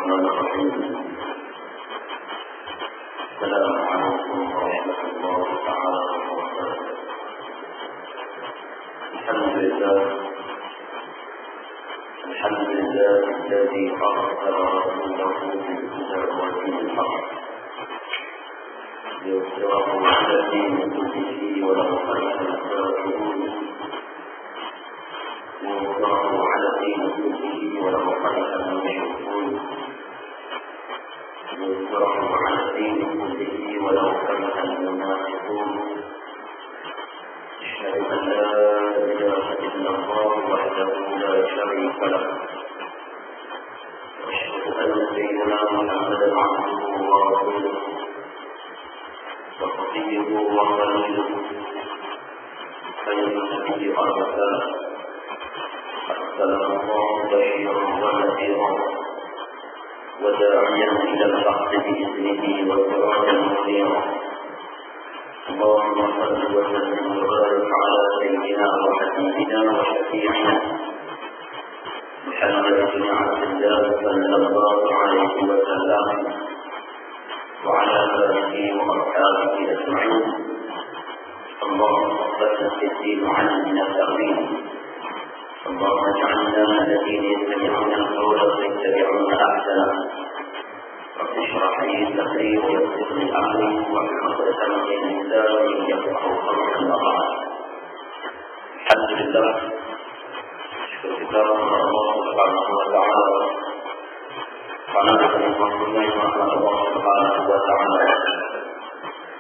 الرحمن الرحيم. السلام عليكم ورحمة الله تعالى وبركاته. الحمد لله الذي أرسل رسوله بالهدى ودين الحق ليظهره على دين كله ولو كره الكافرون. ليظهره على دين كله ولو كره المشركون. ليظهره على دين كله ولو كره المنافقون. أشهد أن لا إله إلا الله وحده لا شريك له. وأشهد أن سيدنا محمدا عبده ورسوله وصفيه وخليله خير النبي أرسله. أرسله الله بشيرا ونذيرا وداعيا إلى الحق بإذنه وسراجا منيرا. اللهم صل وسلم وبارك على سيدنا وحبيبنا وشفيعنا محمد بن عبد الله صلى الله عليه وسلم وعلى آله وأصحابه أجمعين. اللهم صل وسلم على من التقوين. اللهم اجعلنا من الذين يستمعون القول ويتبعون أحسنه. رب اشرح لي صدري ويسر لي أمري واحلل عقدة من لساني يفقهوا قولي. أما بعد. الحمد لله، syukur kita kepada Allah Subhanahu wa taala karena kenikmatan Allah Subhanahu wa taala.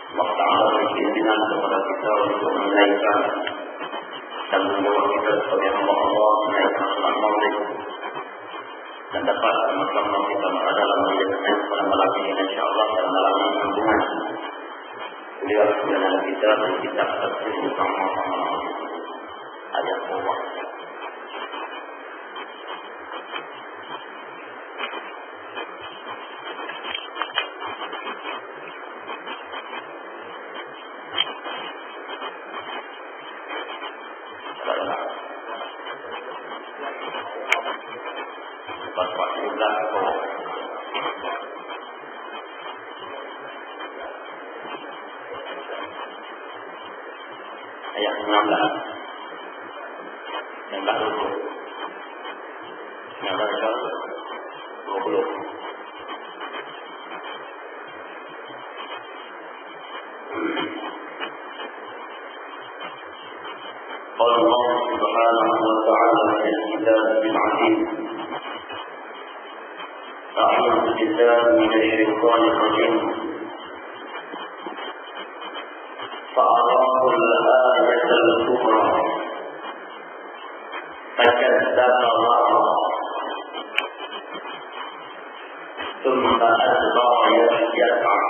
Allah Taala berizinan kepada kita untuk menaikkan dan membawa kita sebagai Allah menaikkan salat Maghrib dan dapat sama-sama kita berada dalam majlis pada malam ini, insyaallah dalam malam sambungan beliau dengan kita dan kita tafsir bersama-sama ayat Allah. Ayat 19 yang tak lupa yang tak lupa 20. قال الله سبحانه وتعالى في الكتاب العزيز: أعوذ بالله من الشيطان الرجيم. فأراه الآية الكبرى فكذب وعصى ثم أدبر يسعى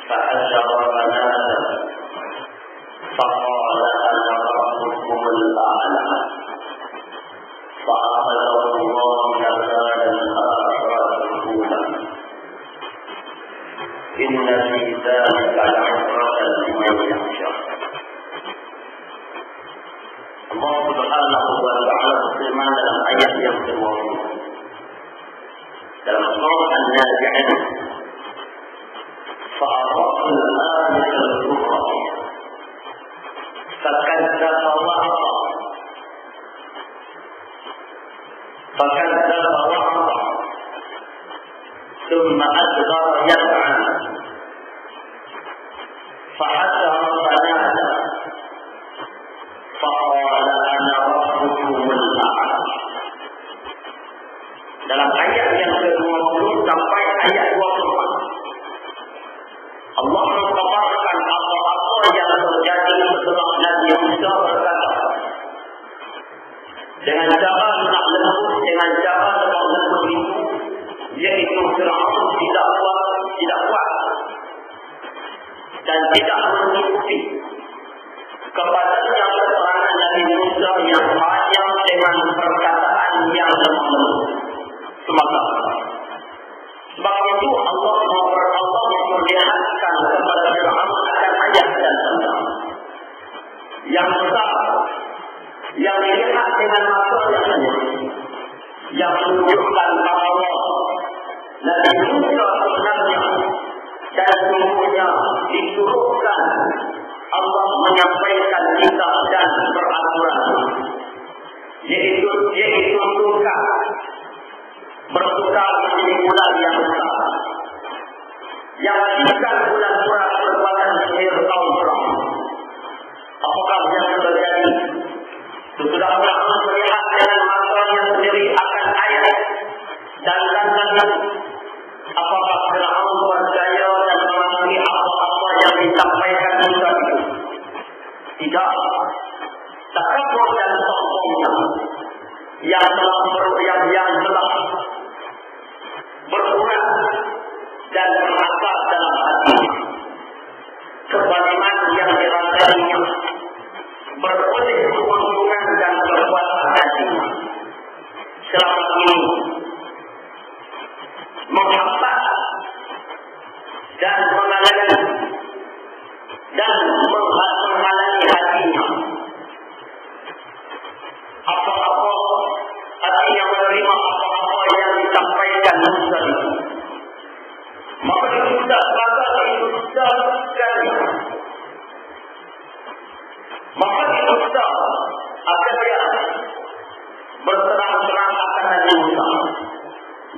فحشر فنادى فقال أنا ربكم الأعلى فأخذه الله نكال الآخرة الأولى إن في ذلك لعبرة لمن يخشى. Allah Subhanahu wa taala berfirman dalam ayat yang ke-20 dalam surah An-Nazi'at, فَأَرَاهُ الْآيَةَ الْكُبْرَى فَكَذَّبَ وَعَصَى ثم أدبر يسعى فحشر فنادى فقال أنا ربكم الأعلى. Dalam ayat yang ke-20 sampai ayat 24 Allah mengkabarkan apa-apa yang terjadi setelah Nabi Musa berkata dengan cara nak lembut, dengan cara nak lembut itu, yaitu Fir'aun tidak kuat dan tidak mengikuti kepada yang keterangan Nabi Musa yang panjang dengan perkataan yang lemah semata. Sebab itu Allah memperlihatkan kepada Fir'aun akan ayat dan tanda yang besar yang dilihat dengan mata yang menunjukkan bahawa Nabi Musa sebenarnya dan sungguhnya disuruhkan Allah menyampaikan kitab dan peraturan, yaitu surga bertukar menjadi bulan yang besar, yang menjadikan bulan surah berkuatan sihir kaum Fir'aun. Apakah yang terjadi? Sesudah Fir'aun melihat dengan matanya sendiri akan ayat dan tanda, apakah Fir'aun percaya dan memahami apa-apa yang disampaikan Musa itu? Tidak. Takabur dan sombongnya yang telah berurat dan berakar dalam hatinya, kebaliman yang dirasainya beroleh keuntungan dan kekuatan hatinya selama ini menghambat dan menghalangi hatinya apa-apa, hatinya menerima apa-apa yang disampaikan Musa itu. Maka itu sudah sekali. Maka itu sudah agar dia berterang-terang akan Nabi Musa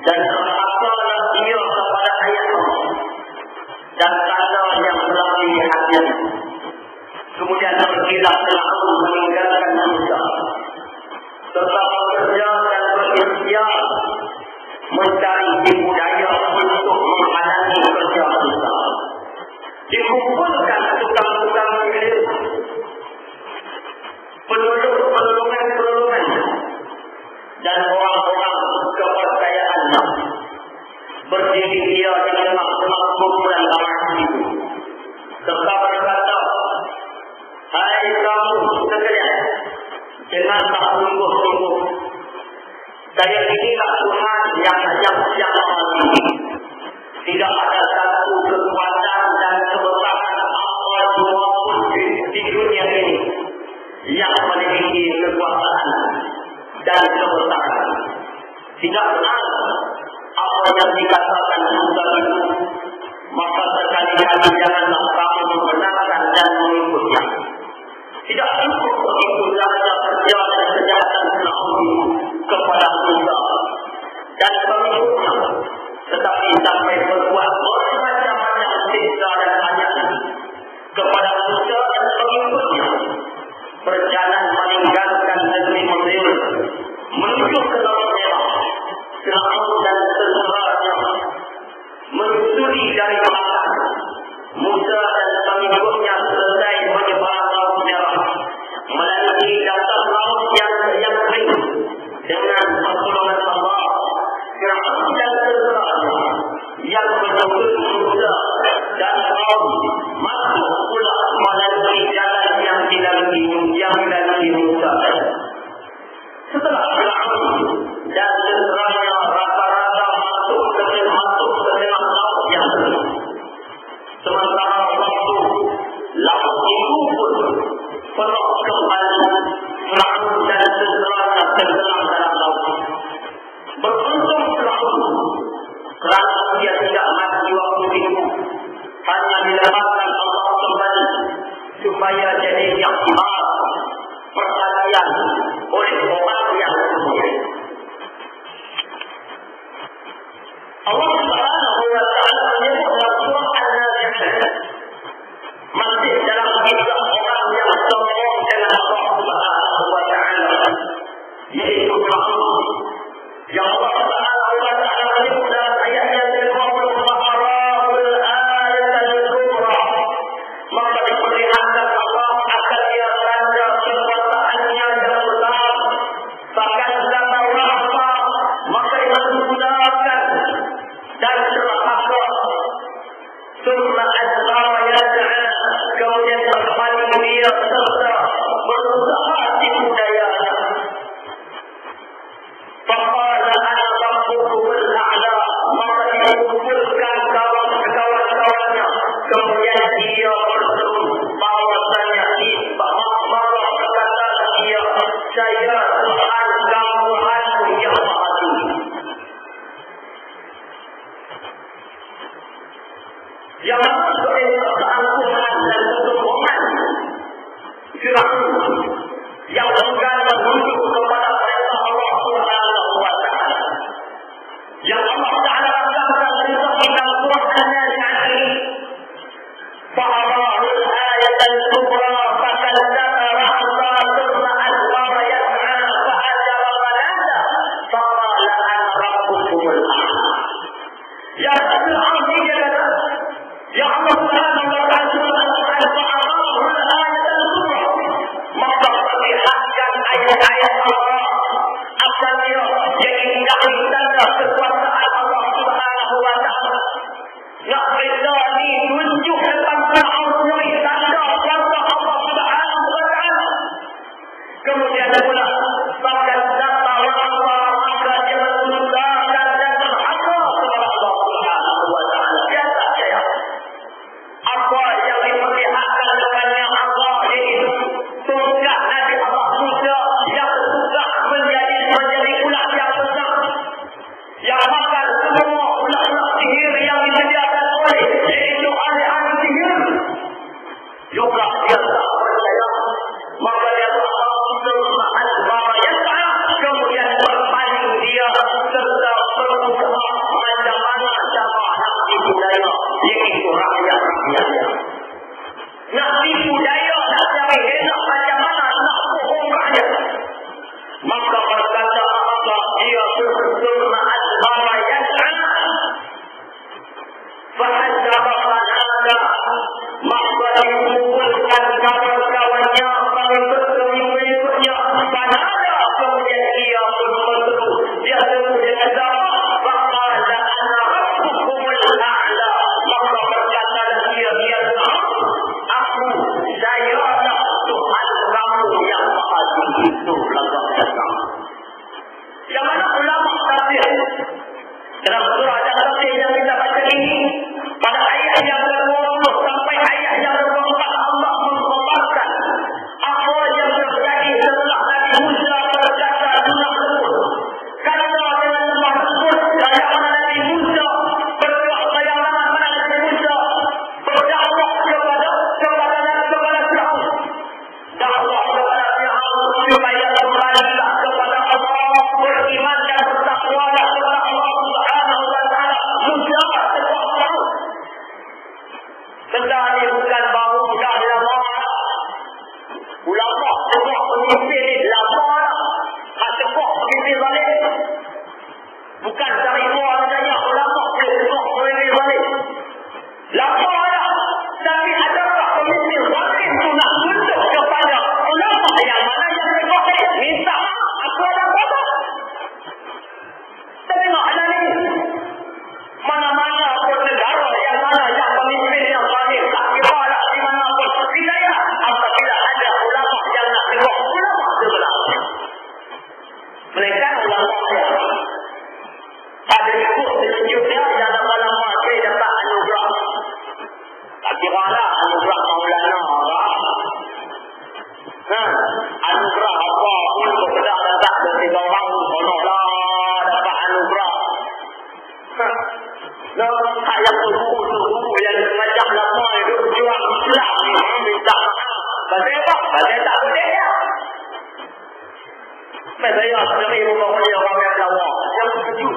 dan apalah dia kepada ayat Allah dan tanda yang telah dilihatnya. Kemudian berkilah Fir'aun meninggalkan Musa serta bekerja dan berikhtiar mencari tipu daya untuk menghalangi kerja Musa. Dikumpulkan tukang-tukang sihir, penulungan dan orang-orang kepercayaannya berdiri dia di tengah-tengah kumpulan ramai itu serta berkata, hai kamu sekalian, dengan sungguh-sungguh saya inilah Tuhan yang mengalami. Tidak ada satu kekuatan dan kebesaran apapun di dunia ini yang memiliki kekuasaan dan kebesaran. Tidak benar apa yang dikatakan Musa itu, maka sekali-kali janganlah kamu membenarkan dan mengikutnya. Tidak cukup begitu saja kerja dan kejahatan Fir'aun kepada Musa dan pengikutnya, tetapi sampai berbuat macam-macam siksa dan ancaman kepada Musa dan pengikutnya. Berjalan meninggalkan negeri Mesir menuju ke Laut Merah. Fir'aun dan tentaranya menyusuri dari belakang. Musa dan pengikutnya selesai menyeberang Laut Merah melalui dasar laut yang kering dengan pertolongan Allah. Fir'aun dan tentaranya yang menuntut Musa dan kaum masuk pula melalui jalan yang dilalui Musa. Setelah Fir'aun dan tentaranya rata-rata masuk ke tengah laut yang kering, sementara waktu laut itu pun penuh kembali, Fir'aun dan tentaranya tenggelam dalam laut. Beruntung Fir'aun kerana dia tidak mati waktu itu, hanya dilepaskan Allah kembali supaya jadi yakbar perhatian oleh orang yang semuanya. Allah Subhanahu wa ta'ala menyebut dalam surah An-Nazi'at masih dalam kisah orang yang sombong dengan Allah Subhanahu wa ta'ala, yaitu Fir'aun, yang Allah Subhanahu wa ta'ala menyebut dalam ayat yang ke-20, fa'arahul ayatal kubra, maka diperlihatkan Allah akan dia tanda kekuasaannya yang besar. Bahkan dalam rahmat maka dia menggunakan dan terhaka. Summa adbara yas'a, kemudian berbalik dia serta berusaha tipu dayanya. Faqala ana rabbukumul a'la, maka dia mengumpulkan kawan-kawannya. Kemudian dia berseru bahwasanya bahwa berkata dia, saya Tuhan kamu yang maha tinggi. yang mana oleh keangkuhan dan kesombongan Firaun yang enggan menuju kepada perintah Allah Subhanahu wa taala. Yang Allah Taala katakan dalam Al-Qur'an ini, "Fa'arahul ayatal kubra fakadzdzaba wa'asa thumma adbara yas'a fa'ajara falada faqala ana rabbukumul a'la." Ya Fir'aun dia kata, ya Allah Subhanahu wa taala fa'arahul ayatal kubra, maka perlihatkan ayat-ayat Allah apa dia yang ingin tanda kekuasaan Allah Subhanahu wa taala. Nak berani tunjuk depan Fir'aun sendiri tanda kuasa Allah Subhanahu wa taala. Kemudian pula bahkan data orang-orang akan dia menundukkan dan berhakwa kepada Allah Subhanahu wa taala. Biasa saya. Apa yang diperlihatkan dengannya Allah iaitu tongkat Nabi Allah Musa yang sudah menjadi ulat yang besar, yang makan semua ulat-ulat sihir yang disediakan oleh iaitu ahli-ahli sihir. Juga dia tak percaya, maka dia kemudian berpaling dia serta berusaha macam-mana cara nak tipu daya iaitu rakyat-rakyatnya. Nak tipu daya, nak cari enak macam mana nak bohong rakyat. Maka berkata Allah, dia bersama adbara yas'a fa'ajaba falada, maka dikumpulkan kawan-kawannya pengikut-pengikutnya falada, kemudian dia berseru, dia seru dengan nama faqala ana rabbukumul a'la, maka berkata dia aku sayalah Tuhan kamu yang maha tinggi. Itu lafaz dasar. Yang mana ulama tafsir dalam surah Al-Tafsir yang kita baca ini pada ayat yang ke-20 sampai ayat yang ke-24 Allah mengkhabarkan apa yang terjadi setelah Nabi Musa berkata sunnah tersebut. Kata dengan sunnah tersebut yang mana Nabi Musa berdoa yang mana Nabi Musa berdakwah kepada Firaun. Dakwah kepada Firaun supaya kembalilah kepada Allah, beriman dan bertakwa kepada Allah Subhanahu wa taala. Musa berdoa Firaun. Benda ini bukan baru dah lama. Ulama semua pemimpin lama tak cepat pemimpin balik. Bukan dari luar saja ulama semua pemimpin balik. Lama dah. Tapi adakah pemimpin balik itu nak tunduk kepada ulama yang mana yang terbaik? Minta aku ada apa? Tengok ada ni. Mana-mana pun negara yang mana yang pemimpin yang balik tak kira lah di mana pun. Tidak ya. Apabila ada ulama yang nak tengok ulama sebenarnya. Mereka ulama yang ada ikut tunjuknya dalam ulama saya dapat anugerah. Tak kira lah anugerah Maulana anugerah apa pun kepada datang dari orang konon lah dapat anugerah. Saya guru yang macam lama itu jual Islam minta maaf. Pasal apa? Pasal tak boleh ya. Saya sendiri mempunyai orang yang lama yang setuju.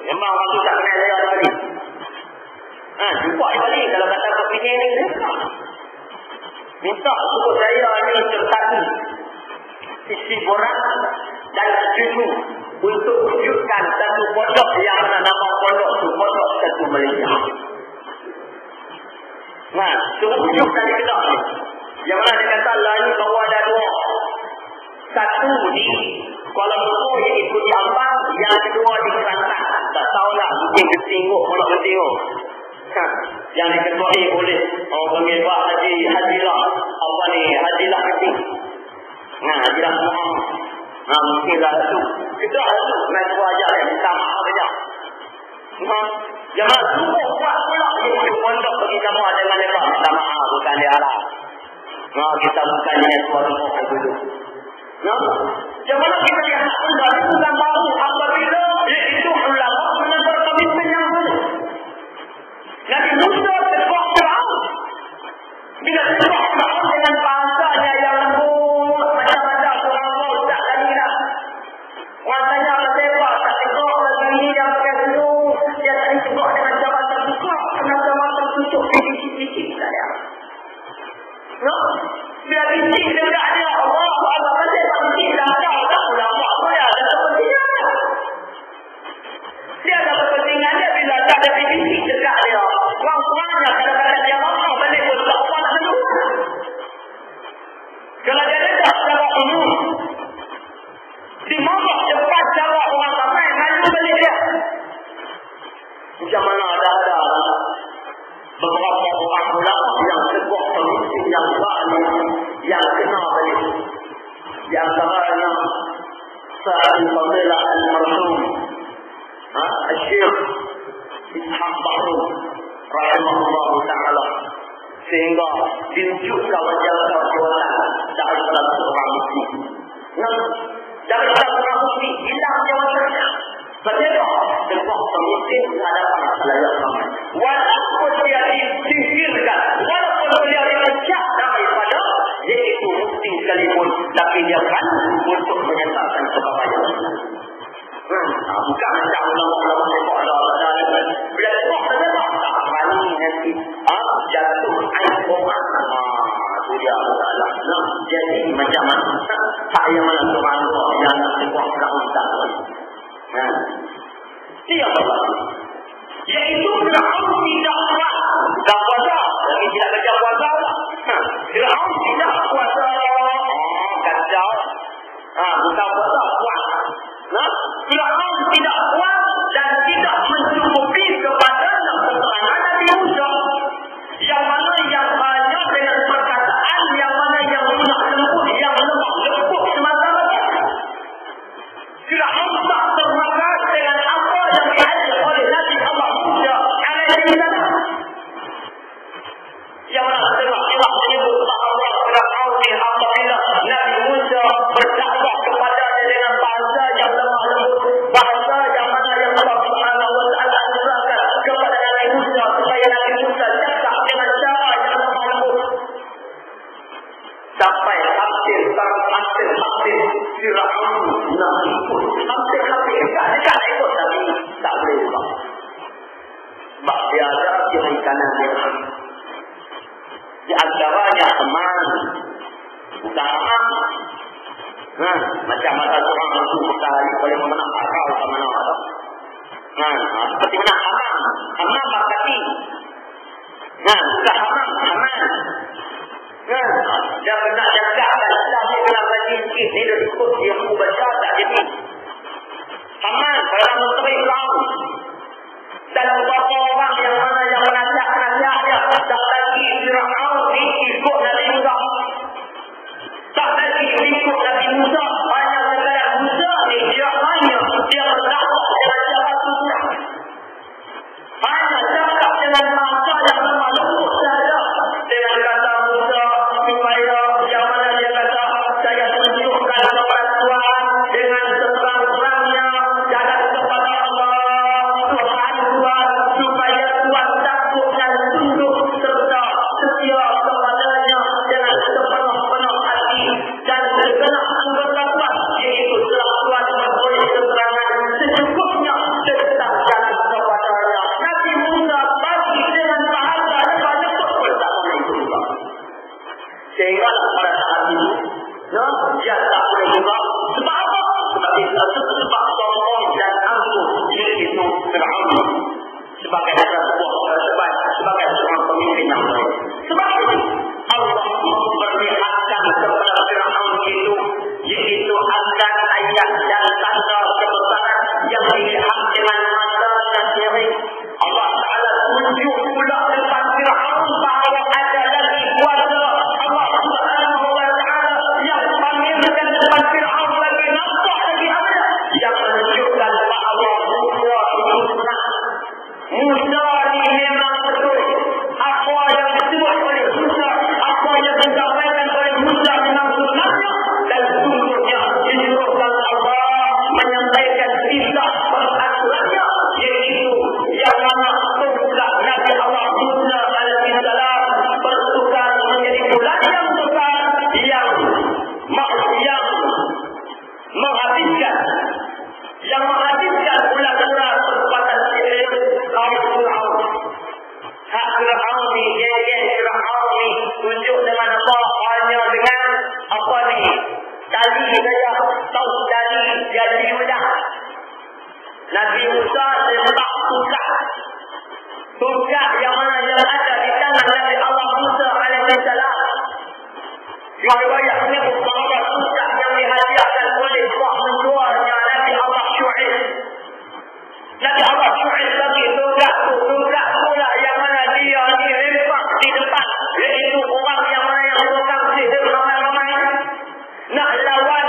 Memang orang tu tak kenal saya lagi. Jumpa balik kalau kata kepingin ni minta suruh saya ni tertadi isi borang dan setuju untuk wujudkan satu pondok yang mana nama pondok itu Pondok Satu Malaysia. Suruh wujudkan di kedai ni yang mana dia kata lain bahawa ada dua. Satu di Kuala Lumpur iaitu di Ampang, yang kedua di Kelantan. Tak tahulah mungkin ketingguh pondok ketingguh. Yang diketuai oleh pemirsa Hajilah apa ni, Hajilah Keting. Hajilah Muhammad. Mungkinlah itu. Itu ada main ajar yang minta maaf saja. Jangan semua buat pula iaitu pondok bagi kamu dengan mereka. Minta maaf bukan dia lah. Kita bukan dengan suara orang dulu. Yang mana kita lihat benda itu bukan baru apabila iaitu ulama menegur pemimpin yang dulu. Nabi Musa terkuat Di antaranya Sa'id Fadilah Al-Marhum Al-Syekh Ishaq Bahrul rahimahullah ta'ala, sehingga ditunjukkan wajah perbuatan dari salah seorang muslim. Dari salah seorang muslim hilang jawabannya. Berbeda dengan muslim hadapan khalayak ramai. Walaupun dia disingkirkan, walaupun dia dipecah daripada yaitu muslim sekalipun, tapi dia kan untuk menyatakan kebaikan. Bukan macam ulama-ulama sepak Allah bila sepak saja tak berani nanti jatuh air orang. Itu dia masalah. Jadi macam mana saya mana seorang yang nak sepak tak dia berlaku. Iaitu Fir'aun tidak kuat dan kuasa. Yang tidak kerja kuasa Fir'aun tidak kuasa kacau. Bukan kuasa kuat. Fir'aun tidak kuat dan tidak mencukupi kepada keterangan Nabi Musa. Yang mana yang banyak dengan perkataan, yang mana yang lunak lembut, yang lemah lembut semata-mata. Fir'aun tak termakan dengan apa yang diajar oleh Nabi Allah Musa alaihi salam. Yang mana tengah Allah menyebut bahawa Fir'aun apabila Nabi Musa berdakwah kepadanya dengan bahasa yang lemah lembut, bahasa yang mana yang Allah Subhanahu wa taala ajarkan kepada Nabi Musa supaya Nabi Musa cakap dengan cara yang lemah lembut. Sampai hampir Fir'aun nak ikut, hampir dekat ikut, tapi tak boleh juga. Sebab dia ada kiri kanan dia. Di antaranya teman, bukan aman. Macam mana seorang itu berkali boleh memenang akal sama mana. Seperti mana aman berkati. Bukan aman. Dia kena jaga Islam ni kena bagi sikit. Dia ikut dia baca tak jadi. Aman dalam menteri Islam. Dan beberapa orang yang mana yang menasihat dia tak lagi Fir'aun ni ikut Nabi Musa. Tak lagi ikut Nabi Musa. Hanya sekadar Musa ni dia berdakwah dengan cara susah. Hanya cakap dengan bahasa yang lemah lembut saja. Dengan kata Musa supaya yang mana dia kata saya tunjukkan kepada Tuhan dengan seterang-terangnya jalan kepada Allah Tuhan supaya Tuhan takut dan tunduk serta setia kepadanya dengan sepenuh-penuh hati dan segenap anggota Tuhan, iaitu telah Tuhan berboleh keterangan secukupnya tentang jalan kepadanya. Nabi Musa bagi dengan bahasa yang banyak pertama itu juga. Sehingga pada saat itu dia tak boleh juga. Sebab apa? Sebab sombong dan angkuh diri itu Fir'aun sebagai seorang pemimpin yang baik. Sebab itu Allah memperlihatkan kepada Fir'aun itu, iaitu akan ayat dan tanda kebesaran yang dilihat dengan mata dan diri. Allah Ta'ala tunjuk pula depan Fir'aun bahawa ada lagi kuasa Allah Subhanahu wa ta'ala yang pamerkan depan Fir'aun lagi nampak lagi ada yang menunjukkan bahawa Musa itu benar. Musa ni memang betul. Apa yang disebut oleh Musa, apa yang disampaikan oleh Musa memang sebenarnya dan sungguhnya dinyatakan Allah menyampaikan kisah peraturannya, iaitu yang mana tunggal Nabi Allah Musa alaihi salam bertukar menjadi bulan yang besar yang menghabiskan ular-ular berkekuatan sihir kaum Fir'aun. Hak Fir'aun ni, Fir'aun ni tunjuk dengan apa? Hanya dengan apa ni? Tali saja, tahu tali jadi udah. Nabi Musa sembah tungkat yang mana yang ada di tangan Nabi Allah Musa alaihi salam. Riwayat menyebut bahawa tungkat yang dihadiahkan oleh buah menjualnya Nabi Allah Syu'aib. Nabi Allah Syu'aib lagi tungkat pula yang mana dia ni rempak di depan, iaitu orang yang mana yang tukang sihir ramai-ramai nak lawan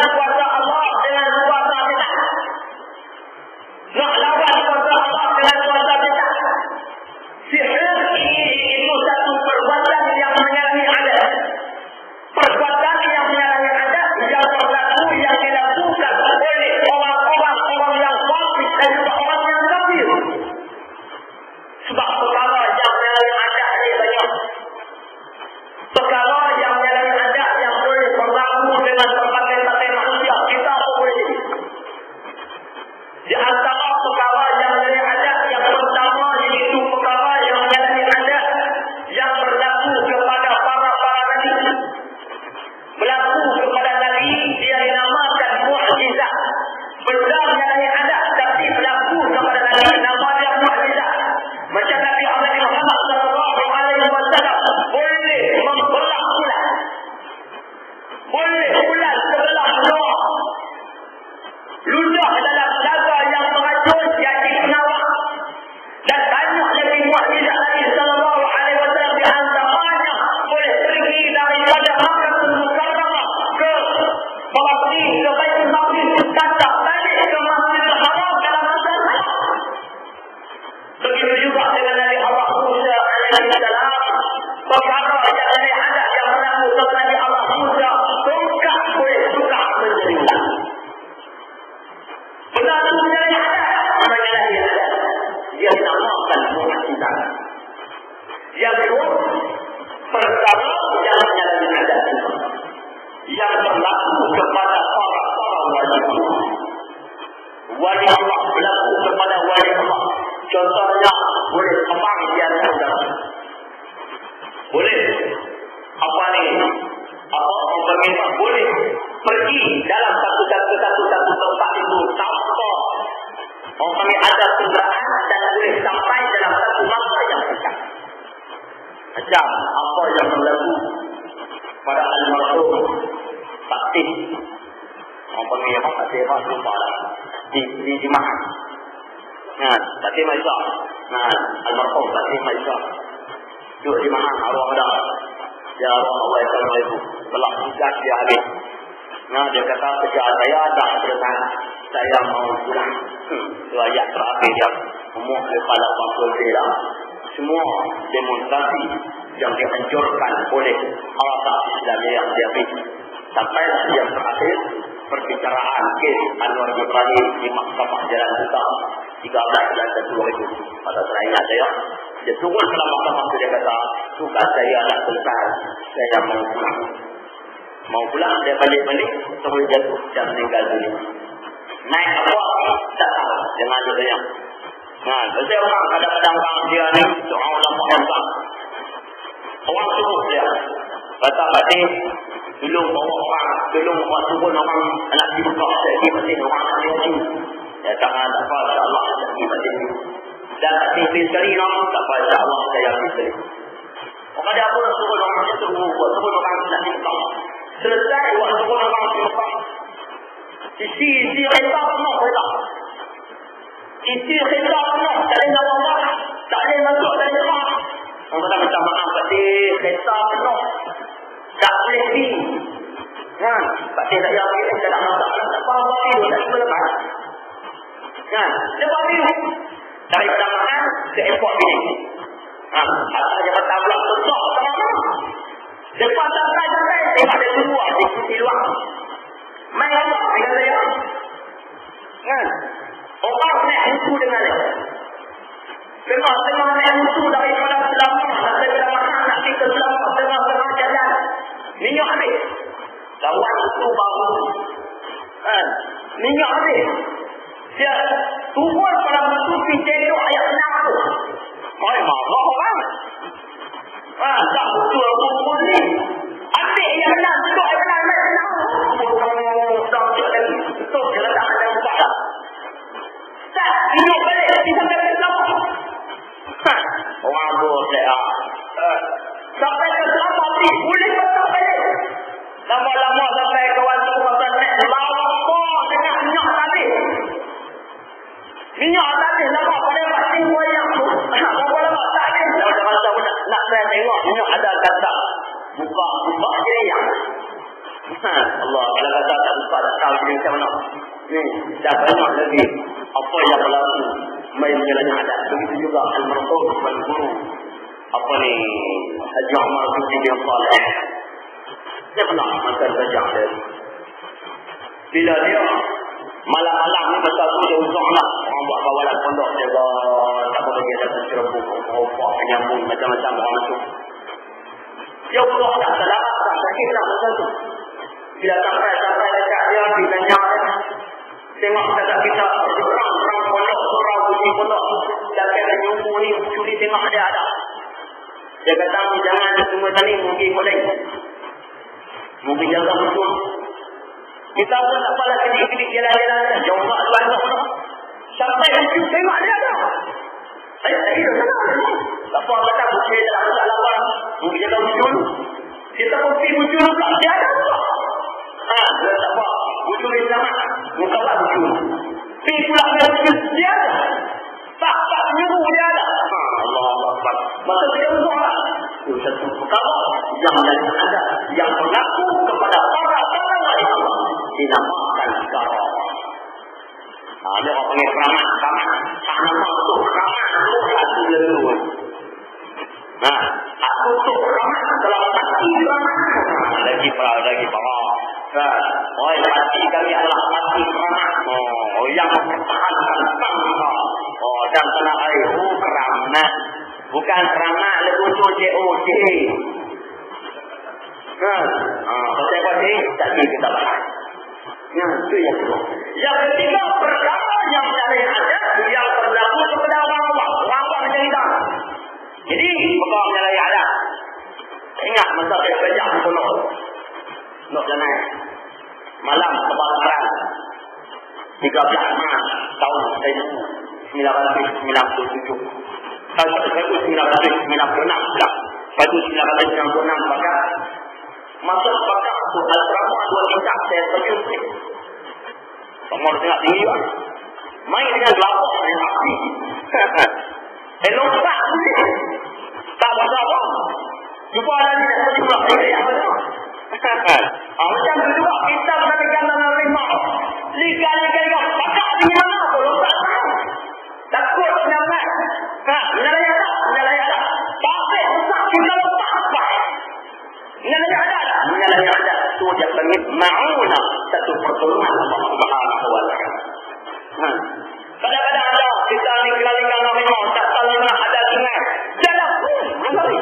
ke Baitul Maqdis, datang balik ke Masjidil Haram dalam keadaan halal. Begitu juga dengan Nabi Allah Musa alaihissalam, perkara yang dari adat yang berlaku kepada Nabi Allah Musa, tongkat boleh tukar menjadi ular. Benda itu menjadi adat, menjadi adat. Dia dinamakan mukjizat. Yang kedua, perkara yang menjadi adat yang berlaku kepada para wali Allah. Wali Allah berlaku kepada wali Allah. Contohnya boleh terbang di atas udara. Boleh apa ni? Apa umpamanya boleh pergi dalam satu tempat itu tanpa umpamanya ada kenderaan dan boleh sampai dalam satu masa yang dekat. Macam apa yang berlaku pada almarhum Pakcik. Umpamanya Pakcik lupa lah di Mahat. Pakcik Maisah. Almarhum Pakcik Maisah. Duduk di Mahat arwah dah. Ya arwah Allah Ibu. Telah tugas dia habis. Dia kata kerja saya dah selesai. Saya mau pulang. Itu ayat terakhir dia. Umur kepala Pakcik dia. Semua demonstrasi yang dihancurkan oleh Harakat Islamiyah yang dihabis. Sampai yang terakhir perbicaraan kes Anwar Ibrahim di Mahkamah Jalan Utama 13 bulan 2000. Pada saya ingat saya, dia turun dalam mahkamah itu, dia kata tugas saya dah selesai, saya mau pulang. Mau pulang, dia balik-balik terus jatuh dan meninggal dunia. Naik apa? Tak tahu dengan dia. Saya orang kadang-kadang orang dia ni orang ulama yang orang suruh dia kata batin belum bawa orang, belum buat turun orang nak dibuka lagi batin orang nak diuji. Ya tangan tak apa, insyaAllah lagi batin dan tak tinggi sekali orang tak apa, insyaAllah saya lagi sekali. Maka dia pun suruh orang itu buat turun orang nak dibuka. Selesai buat turun orang dibuka, isi kereta penuh kereta, isi kereta penuh, tak boleh nak bawa, tak boleh masuk dari rumah. Orang kata minta maaf pasti kereta penuh, tak boleh di. Pasti tak yang ini tak nak masak, tak apa-apa itu, tak boleh lepas. Lepas itu dari perdagangan ke airport ini. Asal dia kata pulang besok sama-sama. Lepas sampai tengok dia semua di sisi luar. Main apa dengan saya? Orang naik musuh dengan dia. Tengah-tengah naik musuh daripada selama, daripada makan nak pergi ke selama, tengah-tengah jalan. Minyak habis. Lawan musuh baru. Minyak habis. Dia turun pada musuh pinjau ayat 6 tu. Marah orang. Tak betul aku ni. Adik yang nak duduk ayat 6. Tak betul lagi. Betul je lah tak ada yang buat lah. Tak, hidup balik. Kita balik selama. Orang boleh lah. Sampai ke selama ni, boleh patah balik. Lama-lama sampai kawan tu pasal naik lama dengan minyak tadi. Minyak tadi lama pada vaksin wayang tu. Lama-lama tak ada. Nak saya tengok minyak ada kata buka je yang. Allah, kalau kata tak buka tak tahu jadi macam mana. Ni, dah banyak lagi apa yang berlaku. Main jalannya ada. Begitu juga Al-Marhum Al-Guru. Apa ni? Haji Umar bin Saleh. Dia pernah makan bajak dia. Bila dia malam-malam ni pasal tu dia usah lah. Orang buat kawalan pondok dia tak apa bagi ada serabut, opak, penyambung, macam-macam orang masuk. Dia puluh tak selamat, tak sakit tak pasal tu. Bila sampai dekat dia, ditanya dia. Tengok dekat kita, orang pondok, orang bunyi pondok. Dan kata nyumbu ni, curi tengok dia ada. Dia kata, jangan semua tadi mungkin boleh. Mungkin jaga betul. Kita pun tak apalah kedik-kedik jalan-jalan. Jauh mak tuan tu. Sampai hujung tengok dia ada. Saya tak kira sana. Tak apa kata bukit dalam masalah apa. Mungkin jaga betul. Kita pun pergi betul juga. Dia ada apa? Dia tak apa. Betul dia sama. Bukan lah betul. Pergi pulang dengan betul. Dia ada. Tak menyuruh dia ada. Allah Allah. Masa dia usah lah. Itu satu perkara yang ada. Yang berlaku kepada para wali Allah. Dinamakan Dia orang panggil keramat. Tak nama untuk keramat tu satu leluhur. Aku untuk keramat dalam hati keramat. Lagi para. Hati kami adalah hati keramat. Yang mempertahankan bangsa. Dan tanah air. Keramat. Bukan keramat leluhur COC. Pasal ni tak kita bahas. Itu yang kedua. Yang ketiga, perkara yang syar'i ada yang berlaku kepada orang-orang. Orang-orang macam kita. Jadi, perkara yang syar'i ada. Ingat masa saya belajar di Pulau Nok Janai. Malam kebakaran 13 Mac tahun 1997. Tahun 1996 pula. Pada 1996 maka masuk bakar tu asrama 2 tingkat saya terjun. Nomor tengah tinggi lah. Main dengan gelapok dan api. Lompat ni. Tak berapa. Jumpa ada ni nak terjumlah saya apa tu. Macam tu juga kita berdekat dalam rimau. Liga bakar di mana pun lompat. Takut menyamak. Menyalai ada. Pasir besar kita lompat apa. Menyalai ada. Itu dia panggil ma'unah. Satu pertolongan Allah Subhanahu wa ta'ala. Kadang-kadang ada kita ni kelalikan orang memang tak tahu nak ada sungai. Jalan pun berlari.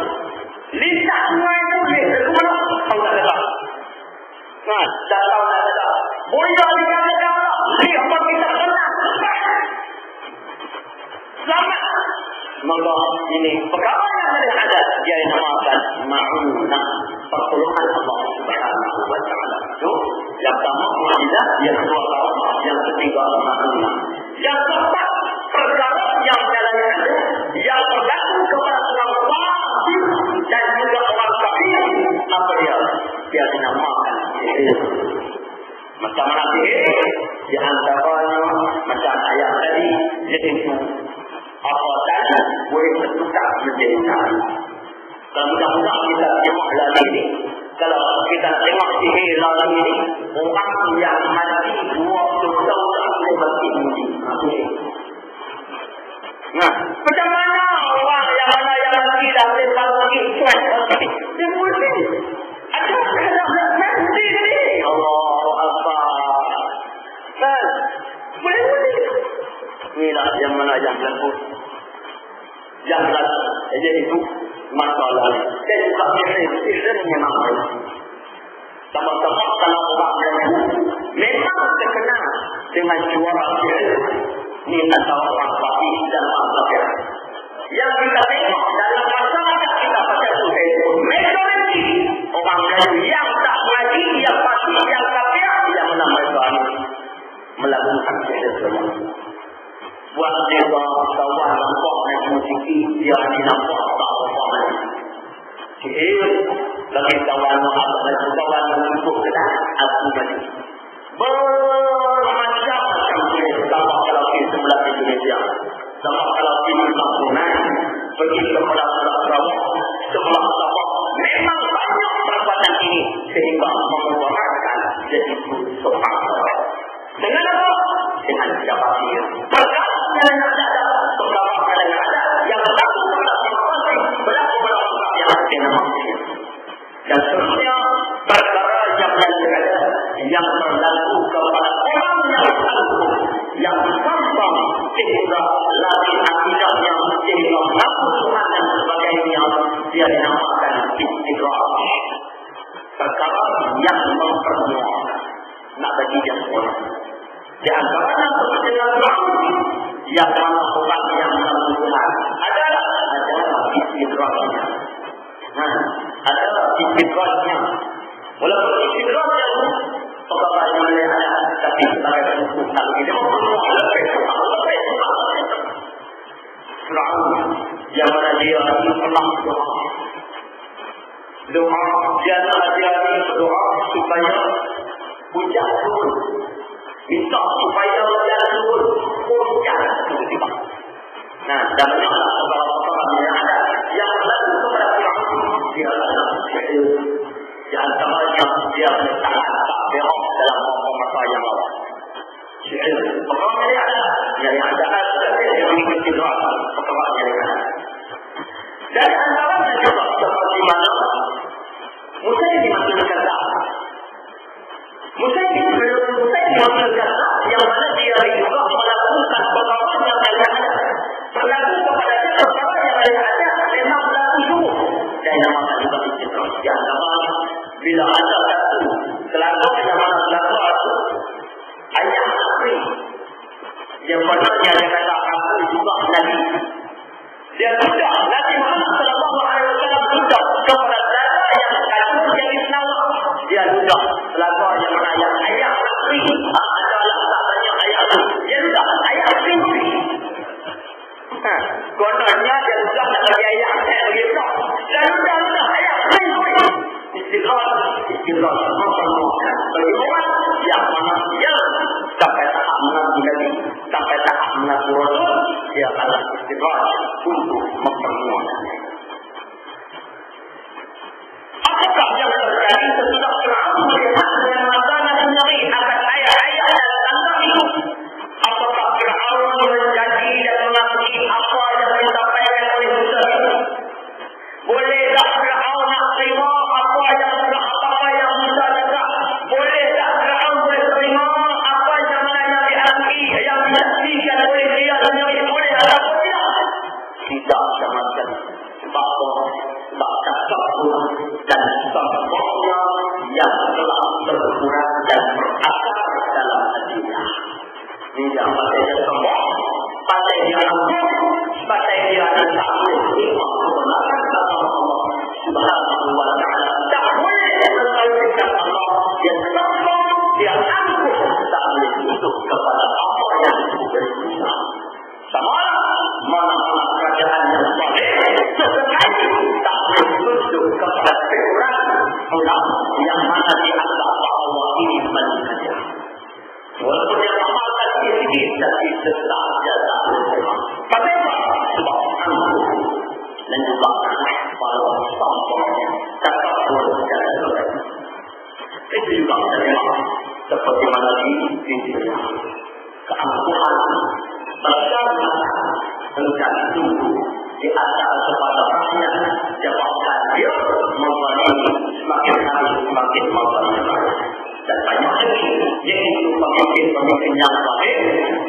Lintas sungai tu boleh. Kedua tahu tak ada. Tak tahu tak ada. Boya di mana lihat apa kita kenal. Selamat. Maka ini perkara yang ada dia dinamakan ma'unah, pertolongan Allah Subhanahu wa ta'ala. Itu yang pertama mukjizat, yang kedua karamah, yang ketiga ma'unah. Yang keempat perkara yang jalannya ada yang berlaku kepada orang fasik dan juga orang kafir. Apa dia? Dia dinamakan sihir. Macam mana sihir? Di antaranya macam ayat tadi, iaitu apa tadi boleh bertukar menjadi sahih. Kalau mudah-mudahan kita tengok lagi ni, kalau kita tengok sihir lagi ni, orang yang mati 20 tahun boleh mati mudi. Macam mana orang yang mati dah boleh mati cuat mati? Dia boleh. Ada mati ni. Allah Akbar. Boleh. Inilah yang mana yang berlaku. Yang berlaku. Jadi itu masalah. Dan juga sihir memang baik. Sama-sama kalau orang berlaku memang terkenal dengan juara sihir. Ini antara orang baik dan orang kafir. Yang kita tengok dalam masyarakat kita pada sihir. Majoriti orang berlaku yang tak mengaji, yang pasti, yang kafir, yang menambah suami melakukan sihir semua. Buat dia kawan nampak naik musiki, dia nampak tak apa-apa. Sihir, bagi kawan untuk kita, aku bagi. Bermacam-macam sihir, sama kalau di sebelah Indonesia. Sama kalau di Lampung, pergi ke Pulau Sarawak, sebelah Sabah. Memang banyak perbuatan ini, sehingga mengeluarkan jadi subhanallah. Dengan apa? Dengan siapa sihir. Perkara yang ada, perkara yang ada, yang berlaku pada orang berlaku pada orang yang ada nama sihir. Dan seterusnya perkara yang ada, yang berlaku kepada orang yang sanggup, yang sabar, sehingga lagi akidahnya, sehingga mengaku Tuhan dan sebagainya, dia dinamakan istiqrah. Perkara yang mempermuat nak bagi dia semua. Di antaranya perkara yang mana orang yang mengaku Tuhan adalah istiqrahnya. Adalah istiqrahnya. Walaupun istiqrahnya perkara yang ada, tapi sebagai bentuk kalau dia mempermuat lebih Fir'aun yang mana dia pernah doa dia berdoa supaya hujan turun, minta supaya hujan turun, hujan tiba-tiba. Dan banyaklah perkara-perkara yang ada yang berlaku kepada Fir'aun. Dia adalah sihir. Di antaranya dia meletakkan takbirah dalam beberapa masa yang lalu. Sihir perkara yang ada dari adaan yang mengikuti doa perkara dari adaan. Dan antaranya juga seperti mana Musailimah al-Kadzdzab. Musailimah al-Kadzdzab yang mana dia juga melakukan perkara yang ada. Berlaku kepadanya perkara yang ada memang berlaku juga. Dan yang mana juga istiqamah. Di antara bila ada satu kelakon yang mana kelakon ayat asli yang mana dia kata aku juga Nabi. Dia sudah Nabi Muhammad sallallahu alaihi wasallam sudah kepada data yang kandung yang Islam. Dia sudah kelakon yang mana ayat asli adalah katanya ayat asli. Dia sudah ayat asli. Kononnya dia sudah nak ayat begitu. Dan sudah ayat asli. Istiqamah bagi orang yang mana dia sampai tahap mengaku Nabi, sampai tahap mengaku Rasul, dia adalah istiqamah untuk mempermuliakan. Apakah yang terjadi sesudah Fir'aun melihat dengan matanya sendiri akan ayat-ayat dan tanda itu? Apakah Fir'aun menjadi dan mengakui apa yang disampaikan oleh Musa itu? Boleh tak Fir'aun nak terima apa yang Musa cakap? Boleh tak Fir'aun boleh terima apa yang Nabi Akhi yang menyaksikan oleh dia sendiri? Boleh atau tidak? Tidak sama sekali. Tak cakap pula dan semuanya yang telah berkurang dan berakar dalam hatinya. Ini yang patutnya semua. Pasal dia angkuh, pasal dia tidak boleh terima kebenaran kata Allah Subhanahu wa ta'ala. Tak boleh mengkhawatirkan Allah. Dia sombong, dia angkuh, tak boleh tunduk kepada apa yang diberi Islam. Sama mana-mana kerajaan yang soleh, sesekali tak boleh tunduk kepada seorang orang yang mana dianggap Allah ini manusia. Walaupun dia amalkan sedikit, tapi tetap dia tak boleh terima. Kenapa? Sebab angkuh dan juga para sombongnya takabur dan sebagainya. Itu juga terima seperti mana di India. Keangkuhan berjaya menjadi tunggu di antara kepada rakyat jawabkan dia membangun semakin hari semakin membangun. Dan banyak lagi yaitu pemimpin-pemimpin yang baik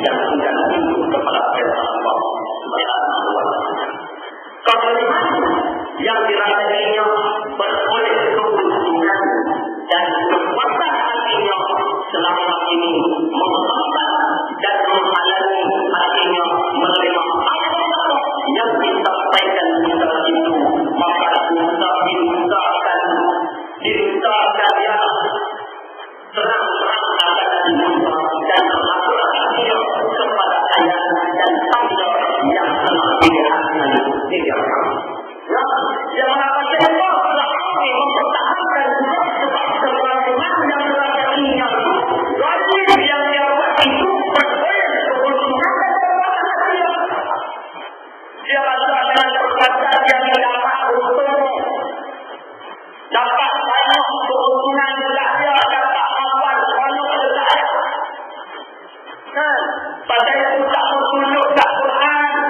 yang sudah tunduk kepada perintah Allah Subhanahu wa ta'ala. Kemudian yang dirasainya beroleh keuntungan dan kekuatan hatinya selama ini menghambat dan menghalangi hatinya menerima apa yang disampaikan Musa itu, maka Musa dimintakan dia terang-terang akan Musa dan menghalangi dia kepada ayat dan tanda yang telah dilihatkan di dalam. Yang apa siapa Fir'aun mempertahankan sebagaimana yang terjadinya. Wajib yang dia buat itu berboleh keuntungan dan kekuatan dia. Dia rasa dengan perkataan yang dapat untung, dapat banyak keuntungan juga dia, dapat awal banyak juga dia. Pasal itu tak bertunjuk tak Quran,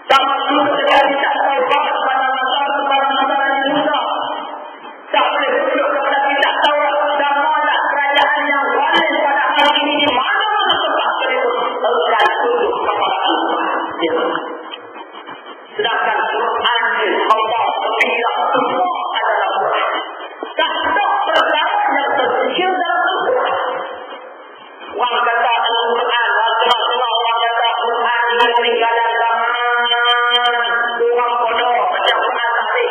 tak masuk terjadi tak Taurat pada masa yang Musa. Tak boleh tunjuk kepada kita Taurat dan mana kerajaan yang wali pada hari ini di mana-mana tempat boleh tunjuk kepada Al-Quran. Sedangkan Quran Allah tidak semua adalah Quran. Tak ada perkara yang terkecil dalam Al-Quran. Orang kata Al-Quran, orang kata Quran ini peninggalan zaman. Orang bodoh macam Quran tadi.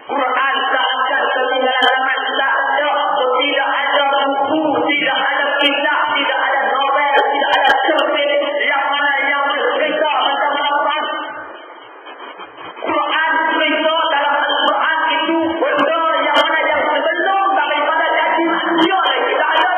Quran tak ada peninggalan zaman. Tak ada. Tidak ada buku, tidak ada kitab, tidak ada novel, tidak ada cerpen yang mana yang bercerita macam Quran. Quran cerita dalam Al-Quran itu benda yang mana yang sebelum daripada jadi manusia lagi tak ada.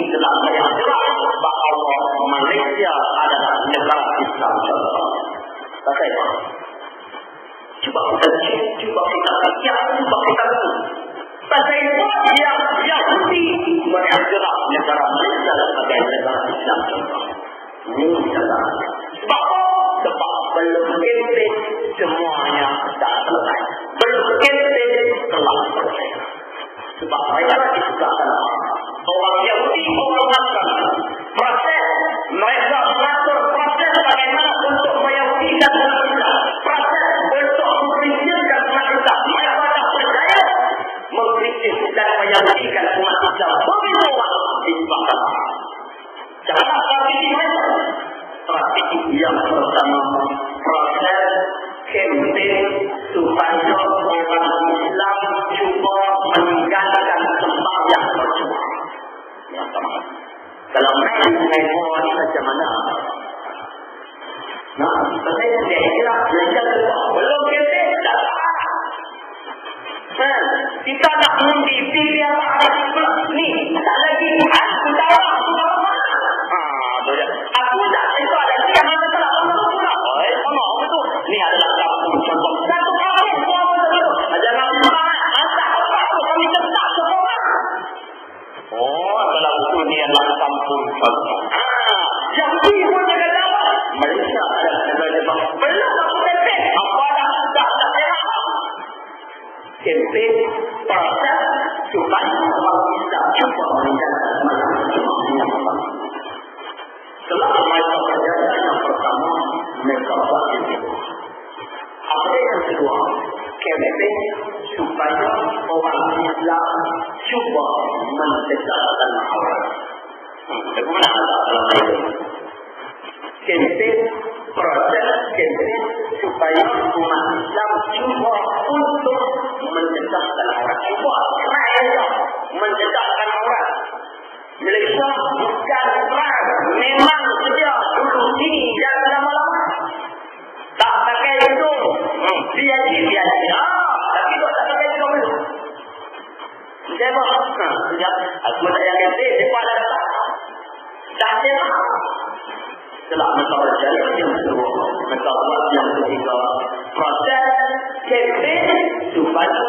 telah melihat jelas bahawa Malaysia adalah negara Islam contoh. Bagaimana? Cuba kita cek, cuba kita kajian, cuba kita tahu. Bagaimana yang Yahudi melihat jelas negara Malaysia sebagai negara Islam contoh. Ini adalah sebab belum kentik semuanya dah selesai. Belum kentik telah selesai. Sebab saya disebutkan orang Yahudi, orang Nasrani, proses mereka mengatur proses bagaimana untuk meyahudikan umat Islam, proses untuk mengkritiskan umat Islam. Mereka tak percaya mengkritis dan meyahudikan umat Islam. Begitu disebabkan. Jangan strategi mereka. Strategi yang pertama, proses campaign supaya orang Islam cuba meninggalkan sembahyang percuma. Yang pertama, kalau main ini macam mana? Nah, saya kira belum kita dah. Kita nak mengundi pilih yang ada ni, tak lagi. Aku tahu. Aku tak itu ada yang mana telah pula. Sama betul. Ni adalah satu contoh. Satu kampung semua betul. Jangan asal kami tetap semua. Kalau betul ni adalah kampung contoh. Yahudi pun jaga dapat. Malaysia adalah negara dapat. Belum aku kata. Apa dah sudah tak serah. Kempen proses supaya orang Islam cuba meninggalkan malam semua. Setelah mereka berjaya yang pertama, mereka buat itu. Apa yang kedua? Kempen supaya orang Islam cuba mendekatkan awal. Bagaimana dalam itu? Kempen proses kempen supaya umat Islam cuba untuk mendekatkan orang. Cuba mendekatkan orang. Malaysia bukan perang. Memang sejak dulu sini jangan lama-lama. Tak pakai itu. Biasa. Tapi kau tak pakai itu dulu. Siapa? Sejak aku tak yang kata depan datang. Tak siapa. Setelah mereka berjaya yang kedua, mereka buat yang ketiga. Proses kempen supaya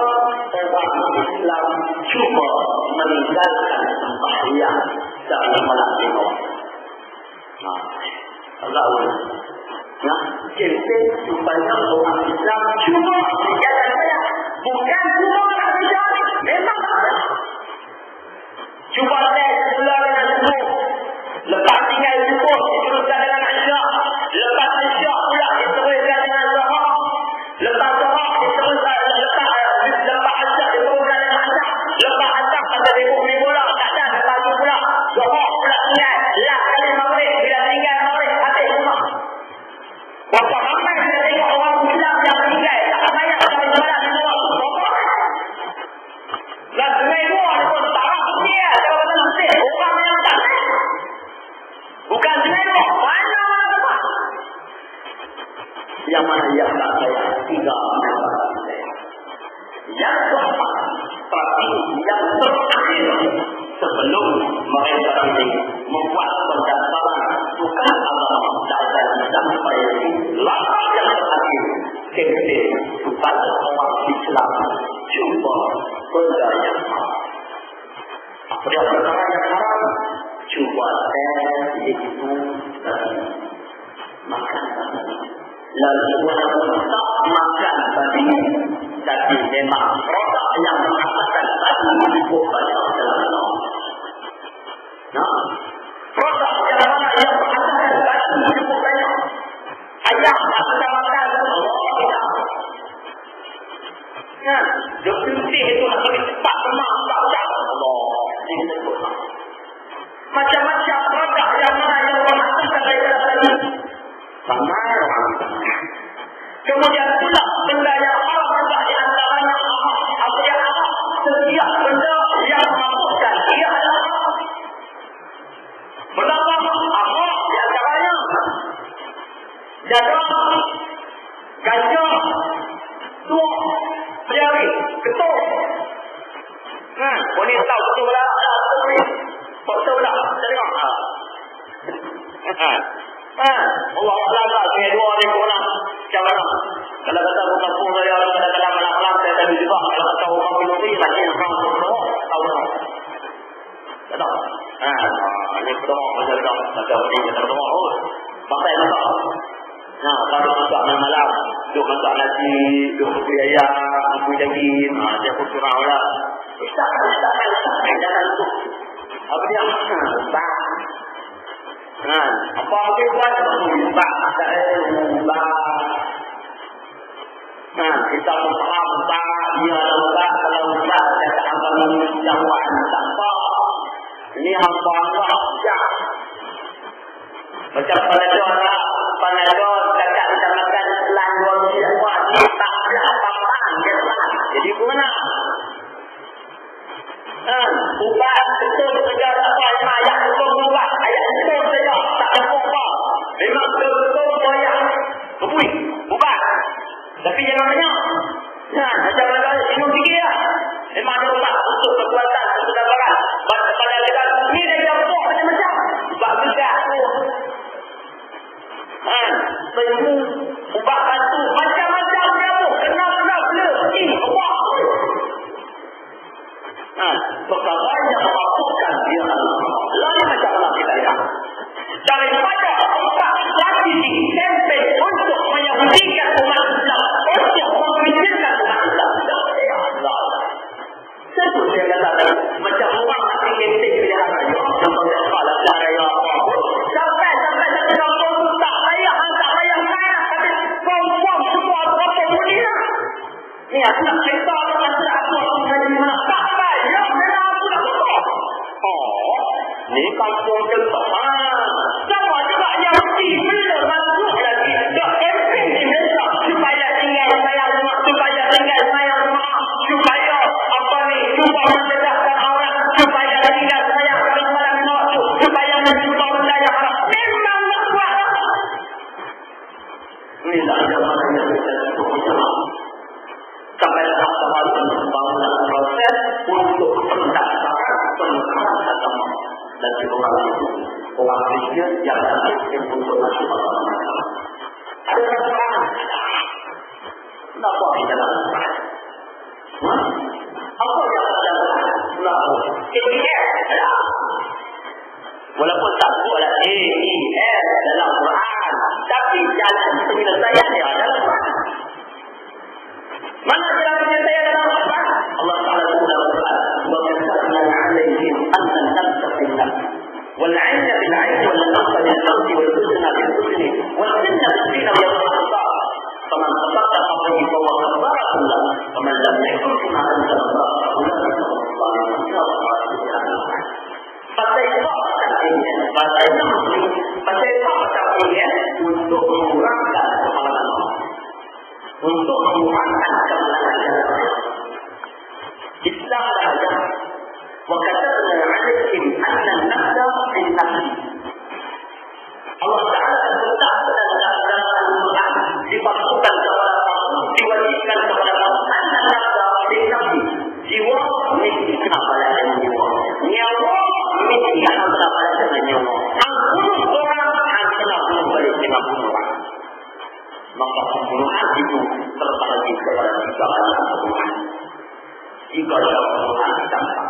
orang Islam cuba meninggalkan sembahyang dalam malam itu. Allah. Kempen supaya orang Islam cuba meninggalkan sembahyang. Bukan semua orang Islam. Memang ada. Cuba tes sebelah dengan semua. Lepas tinggal cukup, diteruskan dengan Isyak. Lepas Isyak pula diteruskan dengan Zuhur. Lepas Zuhur diteruskan lepas Isyak diteruskan dengan Asar. Lepas Asar pada ribut pula. Tak ada lagi pula. Zuhur pula tinggal. Last kali Maghrib. Bila tinggal Maghrib, habis semua. Berapa ramai kita tengok orang Islam yang meninggal. Tak banyak sampai semalam dengan waktu Zuhur. Dan semua pun tak ramai dia. Kalau kita nasib, orang yang tak nasib. Bukan semua, banyak orang tempat. Yang mana yang tak saya? Tiga orang. Yang keempat, tapi yang terakhir sebelum mereka ini membuat pendaftaran bukan Allah dasar Islam supaya ini. Langkah yang terakhir, kempen supaya orang Islam cuba benda yang haram. Apa dia perkara yang haram? Cuba itu makan tadi. Lalu walaupun tak makan tadi, tapi memang produk yang mengatakan tadi bukan Allah. Nah, produk yang mana yang mengatakan tadi bukan ayam atau makan Allah. Nah, definisi itu lebih cepat memang Allah. Macam-macam produk yang mana yang mengatakan tadi sama orang. Kemudian pula benda yang haram juga di antaranya apa yang haram. Setiap benda yang memabukkan ia adalah haram. Berapa haram di antaranya? Jaga, ganja, tuak, jari, ketuk. Boleh tahu betul lah. Betul lah. Ini berdoa macam ini berdoa. Pakai tak? Kalau buka malam, duk masak nasi, duk beli ayam, beli daging, dia pun kurang lah. Ustaz, jangan tu. Apa dia? Bang. Apa boleh buat? Bang, kita faham bang, dia bang, kalau bang, dia tak akan menjawab tak apa. Ini hamba Allah, jangan. Macam panadol kakak kita makan selang 2 minggu buat tak ada apa-apaan dia selang. Jadi mana? Ubat betul segar apa ayat betul ubat ayat betul saja tak ada apa. Memang betul ayat betul ubat. Tapi jangan banyak. Macam mana minum sikit lah. Memang ada ubat untuk kekuatan kesabaran. Pada legal ni dia buat macam-macam. Sebab tidak semua ubat batu macam-macam dia pun kena bela ini apa perkara yang memabukkan dia lain macam mana kita lihat daripada ubat strategi campaign untuk menyembunyikan umat Islam untuk memikirkan umat Islam tentu saya katakan macam orang nak campaign dia ada sampai kepala saya sampai satu kampung tak payah ni aku nak cerita pasal aku dari mana tak payah aku nak tahu. Ni kampung contoh. Sama juga Yahudi bila masuk lagi dah campaign di Malaysia supaya tinggal sayang rumah, supaya tinggal sayang rumah, supaya apa ni, cuba mencedahkan orang, supaya tinggal sayang malam waktu, supaya mencuba benda yang haram. Memang nak buat lah. Ini tak ada mana yang kita cukup sampai tahap pembangunan proses untuk pendaftaran penekanan agama dan orang Kristian yang yang untuk masuk agama. Ada persoalan. Kenapa kita lakukan? Apa yang kita lakukan? KPS. Walaupun tak buatlah KPS dalam Quran, tapi jalan penyelesaian dia adalah Quran. Mana jalan penyelesaian dalam Al-Quran? Allah Ta'ala dalam Al-Quran wa katabna 'alaihim anna an-nafsa bin-nafs wal-'ayna bil-'ayn wal-anfa bil-anfi wal-udhna bil-udhni wal-sinna bis-sinni wal-qisas faman tasaddaqa bihi fahuwa kafaratun lahu faman lam yahkum bima anzala Allah faulaika hum adh-dhalimun. Pasal untuk mengurangkan kemalangan untuk mengurangkan kemalangan Islam sahaja wa katabna 'alaihim anna an-nafsa bin-nafs. Allah Ta'ala tetap dalam Al-Quran dipasukkan kepada Rasul, diwajibkan kepada Rasul anna an-nafsa bin-nafs. Jiwa mesti kena balas dengan jiwa, nyawa mesti kena balas dengan nyawa. Bunuh orang kena bunuh balik dengan bunuh orang. Maka pembunuhan itu terbagi kepada 3 macam pembunuhan. 3 pembunuhan dampak.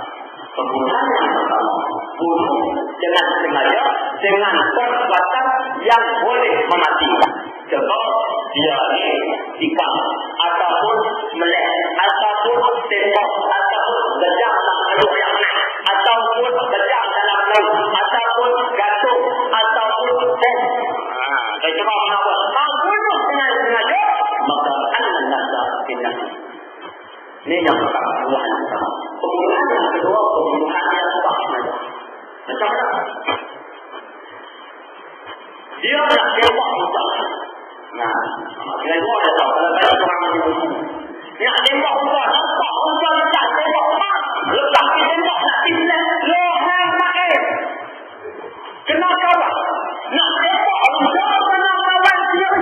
Pembunuhan yang pertama, bunuh dengan sengaja, dengan perbuatan yang boleh mematikan. Sebab dia ini tikam, ataupun melek, ataupun tembak, ataupun bejak dalam air yang naik, ataupun bejak dalam laut, ataupun gatuk, ataupun bom. Saya cakap kenapa? Bunuh dengan sengaja, maka an-nafsa bin-nafs. Ini yang pertama, pembunuhan pertama. Pembunuhan yang kedua, pembunuhan yang tak sengaja. Macam mana? Dia nak tembak hutang. Dia dua ada tahu. Kalau banyak orang macam itu. Dia nak tembak hutang. Nampak hutang tak tembak hutang. Lepas tembak nak timnas. Lohan main. Kena kawan. Nak tembak hutang kena kawan sendiri.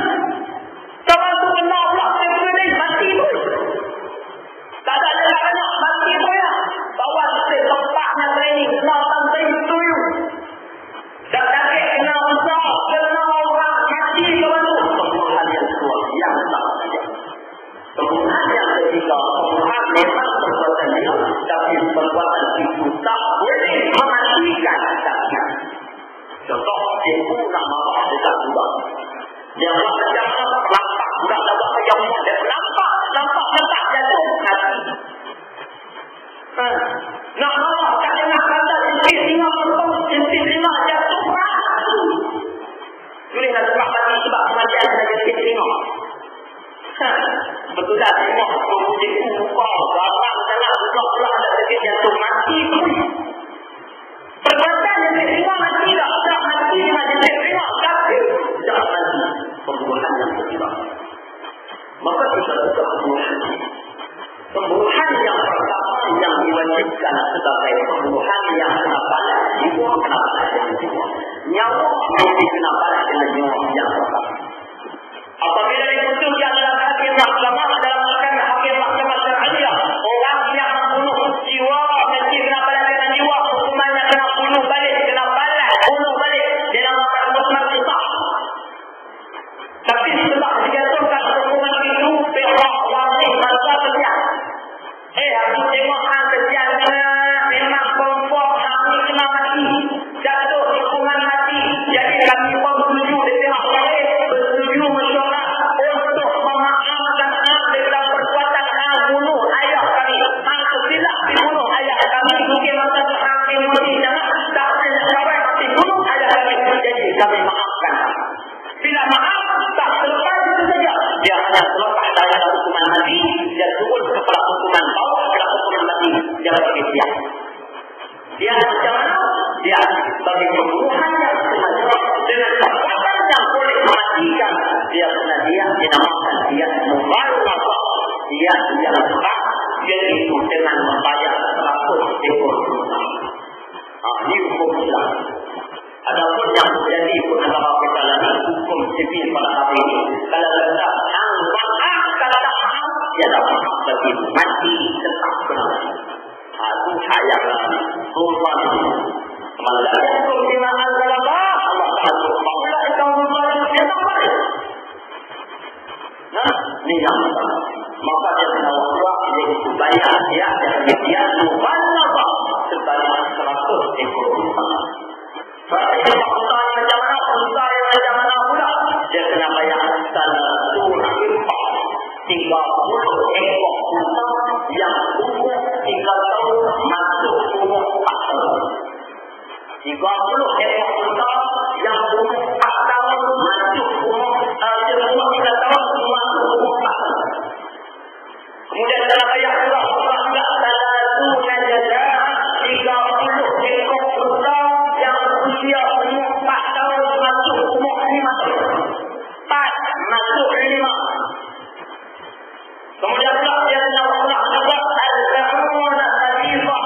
Kawan tu kena pula sendiri. Mati pun. Tak ada jalan mati pun ya. Bawa tempatnya training. Kenal sampai tuyul. Tak sakit kena usah. Kena orang mati kawan tu. Pembunuhan yang kedua. Yang tak saja. Pembunuhan yang ketiga. Pembunuhan memang perbuatan dia. Tapi perbuatan itu tak boleh mematikan Dia buat macam mana lampak budak dah buat yang dia lampak jatuh hati. Nak marah kat tengah kandang jentik singa potong, jentik singa jatuh hati. Bolehlah sebab tadi sebab kematian kena jentik singa. Betul tak tengok pemudik muka garang sangat pula ada sedikit jatuh mati pun. Perbuatan jentik singa mati tak mati dengan jentik singa kafir tak mati. Pembunuhan yang ketiga. Maka kita tetap pembunuhan yang pertama yang diwajibkan sebagai pembunuhan yang kena balas jiwa, kena balas dengan jiwa. Nyawa mesti kena balas dengan nyawa yang pertama. Apabila diputuskan dalam hakim mahkamah, dalam hakim mahkamah syariah, orang yang membunuh jiwa mesti kena balas dengan jiwa. Hukumannya kena bunuh balik, kena balas, bunuh balik. Dia namakan musnah kisah. Tapi setelah dijatuhkan hukuman itu, pihak wajib masa kesian. Aku tengok hal kesian memang kelompok kami kena mati. Jatuh hukuman mati. Jadi kami pun setuju di pihak lain, bersetuju mesyuarat untuk memaafkan daripada perbuatan bunuh ayah kami. Kesilap dibunuh ayah kami. Mungkin masa hakim mesti jangan tak menjawab dibunuh ayah kami. Jadi kami maafkan. Bila maaf tak selepas itu saja, dia hanya selepas dari hukuman mati, dia turun kepada hukuman bawah kepada hukuman mati, dia bagi siap. Dia macam mana? Dia bagi pembunuhan yang semacam dengan perbuatan yang boleh mematikan. Dia dinamakan dia mubarak. Dia hak, yaitu dengan membayar 100 ekor unta. Ini hukum Islam. Adapun yang terjadi pun negara kita lagi hukum sipil pada hari ini. Kalau ada kalau tak dia dapat bagi mati tetap benar. Itu sayang lagi. Tuhan malah hukum bila Allah atur Allah itu membayar tetap balik. Ini yang pertama. Maka dia kena Allah iaitu bayar dia mubalagha sebanyak 100 ekor unta. Berarti unta yang macam mana pula? Dia kena bayar satu ribu 30 ekor unta yang umur 3 tahun masuk umur 4 tahun. 30 ekor unta yang umur 4 tahun masuk umur 3 tahun masuk umur 4 tahun. Kemudian dalam ayat surah juga satu jaza 30 ekor unta yang usia umur 4 tahun masuk umur 5 tahun. 4 masuk 5. Kemudian pula dia Allah juga al-zamuna hadithah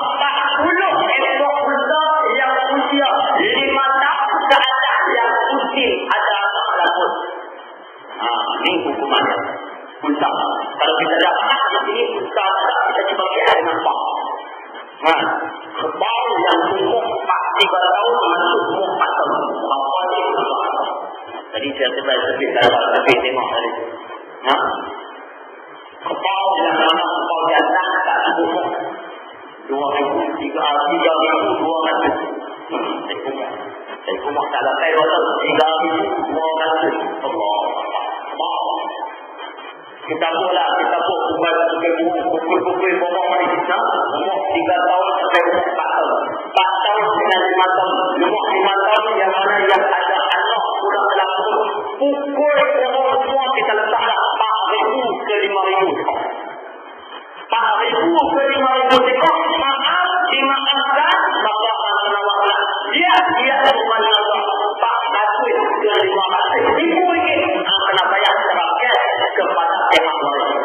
40 ekor unta yang usia 5 tahun ke atas yang usia ada anak. Ini hukumannya. Unta. Kalau kita dapat di sini unta kita dibagi dengan pak. Kebal yang umur 3 tahun masuk umur 4 tahun. Apa dia? Tadi saya sebut tapi tengok tadi. Kebal yang mana kebal jantan tak umur 2,000, 3,200. Saya kumah tak dapat betul 3,200. Allah. Kita pula pukul bomong di kita umur 3 tahun sampai umur 4 tahun 4 tahun dengan 5 tahun umur 5 tahun yang mana yang ada anak pula langsung pukul orang semua kita letaklah 4,000 ke 5,000 4,000 ke 5,000 ekor maaf dimaafkan maka Allah dia hukuman Allah 400 ke 500 ribu ringgit kena bayar secara cash kepada pihak lain.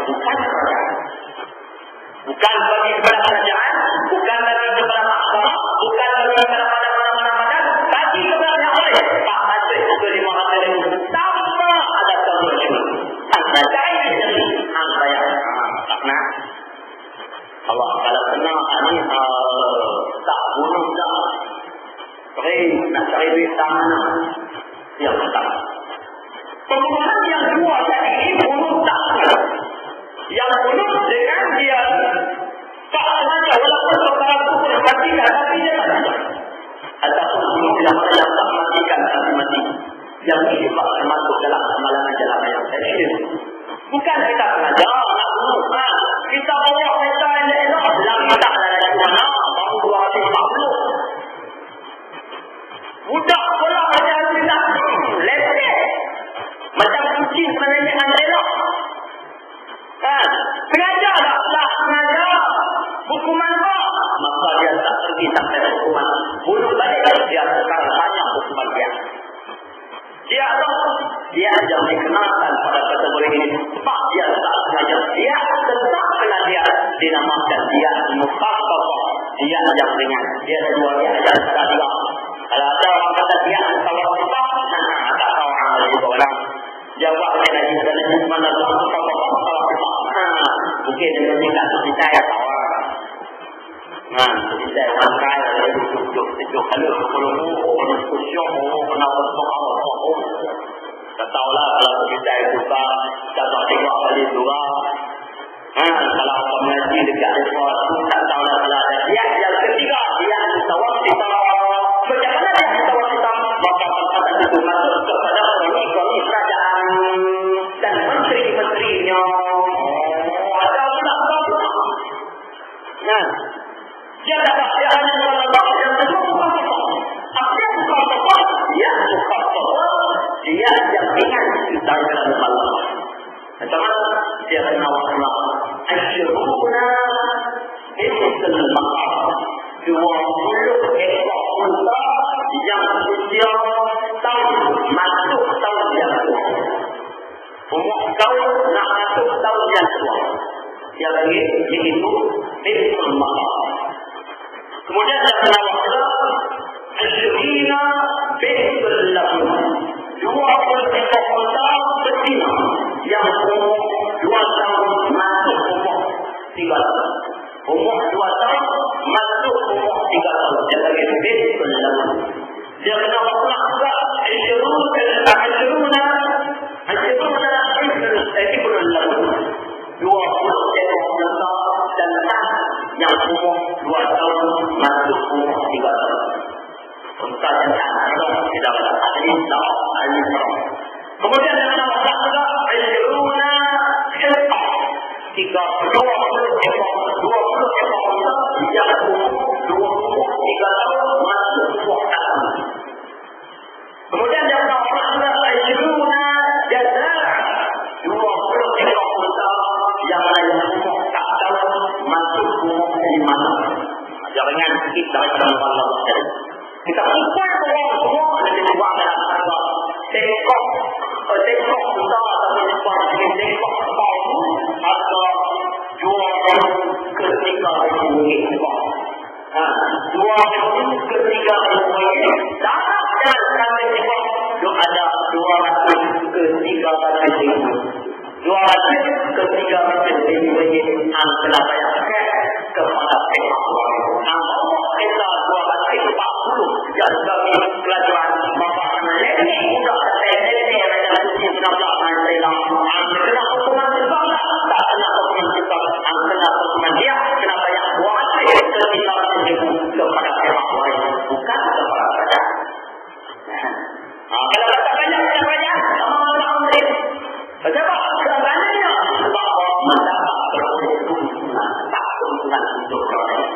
Bukan bagi kepada kerajaan, bukan bagi kepada mahkamah, bukan bagi kepada mana-mana, bagi kepada yang lain. 400 ke 500 ribu tanpa ada kewajiban. Tanpa cair jadi bayar. Tak nak. Allah kalau kenal ini tak bunuh dah. Nak cari duit tangan yang pertama. Pembunuhan yang kedua tadi bunuh tak. Yang bunuh dengan dia tak sengaja walaupun perkara itu boleh matikan tapi dia tak sengaja. Ataupun bunuh yang tak matikan tapi mati. Yang ini masuk dalam amalan-amalan yang syirik. Bukan kita sengaja nak bunuh. Kita bawa kereta elok-elok dalam kita ada mana baru 250. Budak pula macam kita leceh. Macam kucing sebenarnya elok. Sengaja tak sengaja. Hukuman apa? Maka dia tak pergi sampai hukuman bunuh balik. Dia sekarang banyak hukuman dia. Dia hanya dikenakan pada kategori ini sebab dia tak sengaja. Dia tetap kena dia dinamakan dia mukhafafah. Dia yang ringan. Dia dua dia yang sedang juga. Kalau ada orang kata dia mukhafafah, tak tahu amal juga orang. Jawab dia lagi dan mana tahu mukhafafah. Mungkin dia tidak percaya tahu. Jadi saya makan sejuk kalau khusyuk kena bersoal tak tahulah kalau kita suka tak tengok balik dua kalau mengaji dekat sekolah tak tahulah kalau ada yang ketiga dia tawaf kita macam mana dia tawaf kita maka pada itu masuk kepada kami kerajaan dan menteri-menterinya ada pula dia dapat dia hanya Allah yang kedua bukan apa yang bukan apa yang bukan apa dia yang ingat kita dalam Allah macam mana dia kenal Allah asyuruna ismul maqam 20 ekor unta yang usia tahun masuk tahun yang tua umur kau nak masuk tahun yang tua yang lagi iaitu ismul maqam. Kemudian dia kenal Allah Asyurina Bintul Lahum 20 ekor unta betina yang umur 2 tahun masuk umur 3 tahun. Umur 2 tahun masuk umur 3 tahun. Dia lagi Bintul Lahum. Dia kenal Allah juga Asyuruna Ibnul Lahum 20 ekor unta dan yang umur 2 tahun masuk umur 3 tahun. Unta yang sangat tidak ada ahli sahab. Kemudian yang nama juga Asyuruna Hibba 20 ekor unta yang umur 3 tahun masuk 2 tahun. Kemudian yang nama juga Asyuruna Jazaa 20 ekor unta yang lain umur 4 tahun masuk umur 5 tahun. Jangan kita Allah. Kita bukan orang semua ada di luar dalam Allah. Tengok kita atau tengok kaum atau jual ketika ini. Jual ketika ini. Jangan tengok ada 200 ketika ini. 200 ketika ini antara bayar kepada pihak Allah. Kita 240 yang kami pelajaran bapak ini sudah ini adalah sistem pelajaran dalam antara hukuman berbangsa tak kena hukuman kita antara hukuman dia kena bayar 200 ketika ini kepada pihak Allah bukan kepada raja. Kalau tak banyak sama orang lain. Sebab keadaannya sebab mendapat keuntungan tak keuntungan untuk orang.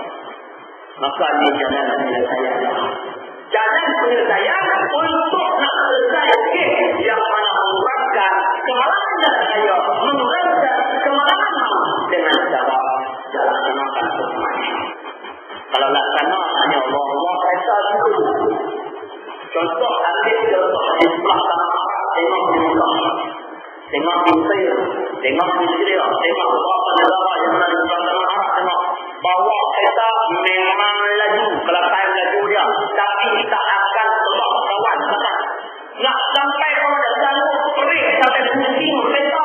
Maka ini jangan penyelesaian untuk nak selesai yang mana mengurangkan kemalangan saya mengurangkan kemalangan dengan cara jalan gunakan hukuman. Kalau laksana hanya Allah kata dulu. Contoh contoh Islam tengok Mesir, tengok Syria, tengok beberapa negara yang mana tengok bahawa kita memang laju, kelakar laju dia, tapi kita akan tetap kawan. Nak sampai pada jalur kering sampai musim kereta,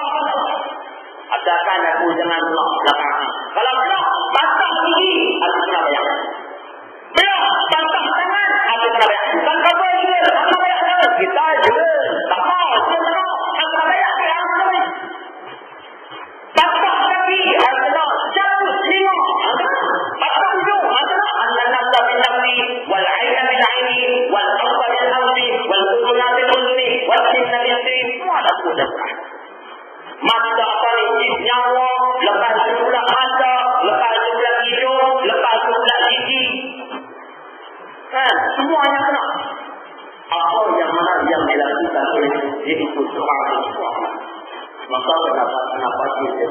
adakan aku jangan nak belakang. Kalau nak patah gigi, aku kena bayar. Bila patah tangan, aku kena bayar. Kan kau bayar, aku bayar. Kita je, tak mau, aku kena bayar. Patah kaki, aku kena jauh, tengok. Patah hujung, aku kena. Al-Nafsa bin-Nafsi, wal-Aina bin-Aini, wal-Awsa bin-Awsi, wal-Uduna bin-Uduni, batin dan yatim semua dah sudah. Masa paling nyawa, lepas tu pula mata, lepas tu pula hidung, lepas tu pula gigi. Kan? Semuanya kena. Apa yang mana yang dilakukan oleh dia itu semua. Maka kenapa dia?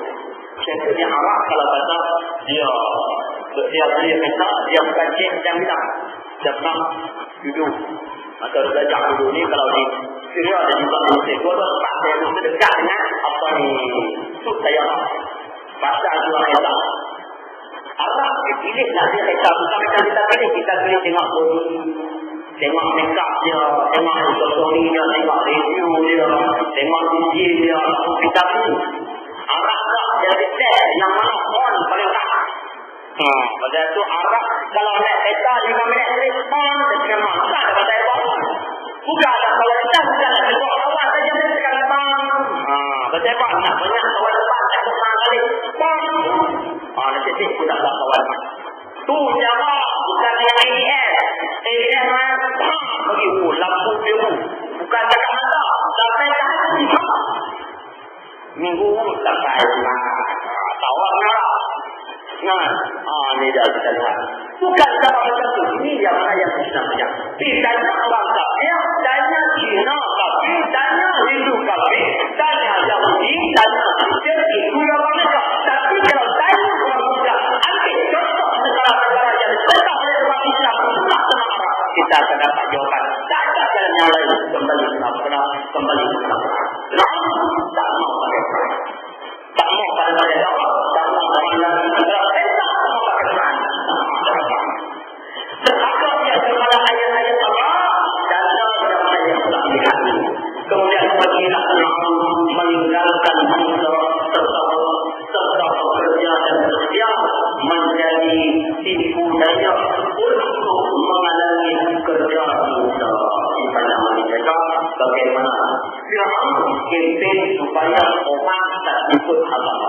Contoh yang Arab kalau kata dia kata dia bukan cik yang bilang dia pernah duduk atau belajar dulu ni kalau di Syria dan juga di Mesir dua tempat yang terdekat dengan apa ni sud saya bahasa dua kata Arab dipilih lah dia kata bukan kita pilih tengok tengok makeup dia, tengok story dia, tengok review dia, tengok uji dia, kita pilih Arab tak yang detail yang mana on paling tak. Pada itu Arab kalau nak kata 5 minit respon dia memang tak ada kata apa. Bukanlah kalau kita bukan nak buat awal saja dia tekan bang. Kata apa nak banyak kawan lepas tak pernah kali. Bang. Nanti pun tak dapat kawan. Tu jawab bukan yang ADS. ADS mana bagi lampu biru. Bukan dekat mata. Sampai kat hati. Minggu sampai tawar nak. Ni dah kita lihat. Bukan sama macam tu. Ini yang mana yang kita punya. Tanya orang kafir, tanya Cina kafir, tanya Hindu kafir, tanya Yahudi, tanya Kristen, itu yang mana. Tapi kalau tanya orang muda, ambil contoh negara-negara yang tetap oleh orang Islam, kita akan dapat jawapan. Tak ada jalan yang lain. Kembali ke Al-Quran, kembali ke Al-Quran. Tak mau pakai Quran. Tak mau pakai Allah. Tak mau pakai Allah. Beragam dia kepada ayat-ayat Allah dan ayat-ayat Allah. Kemudian bagilah meninggalkan bangsa serta bekerja dan setia menjadi tipu daya untuk mengalami kerja kita. Pada mereka bagaimana Fir'aun kempen supaya orang tak ikut agama.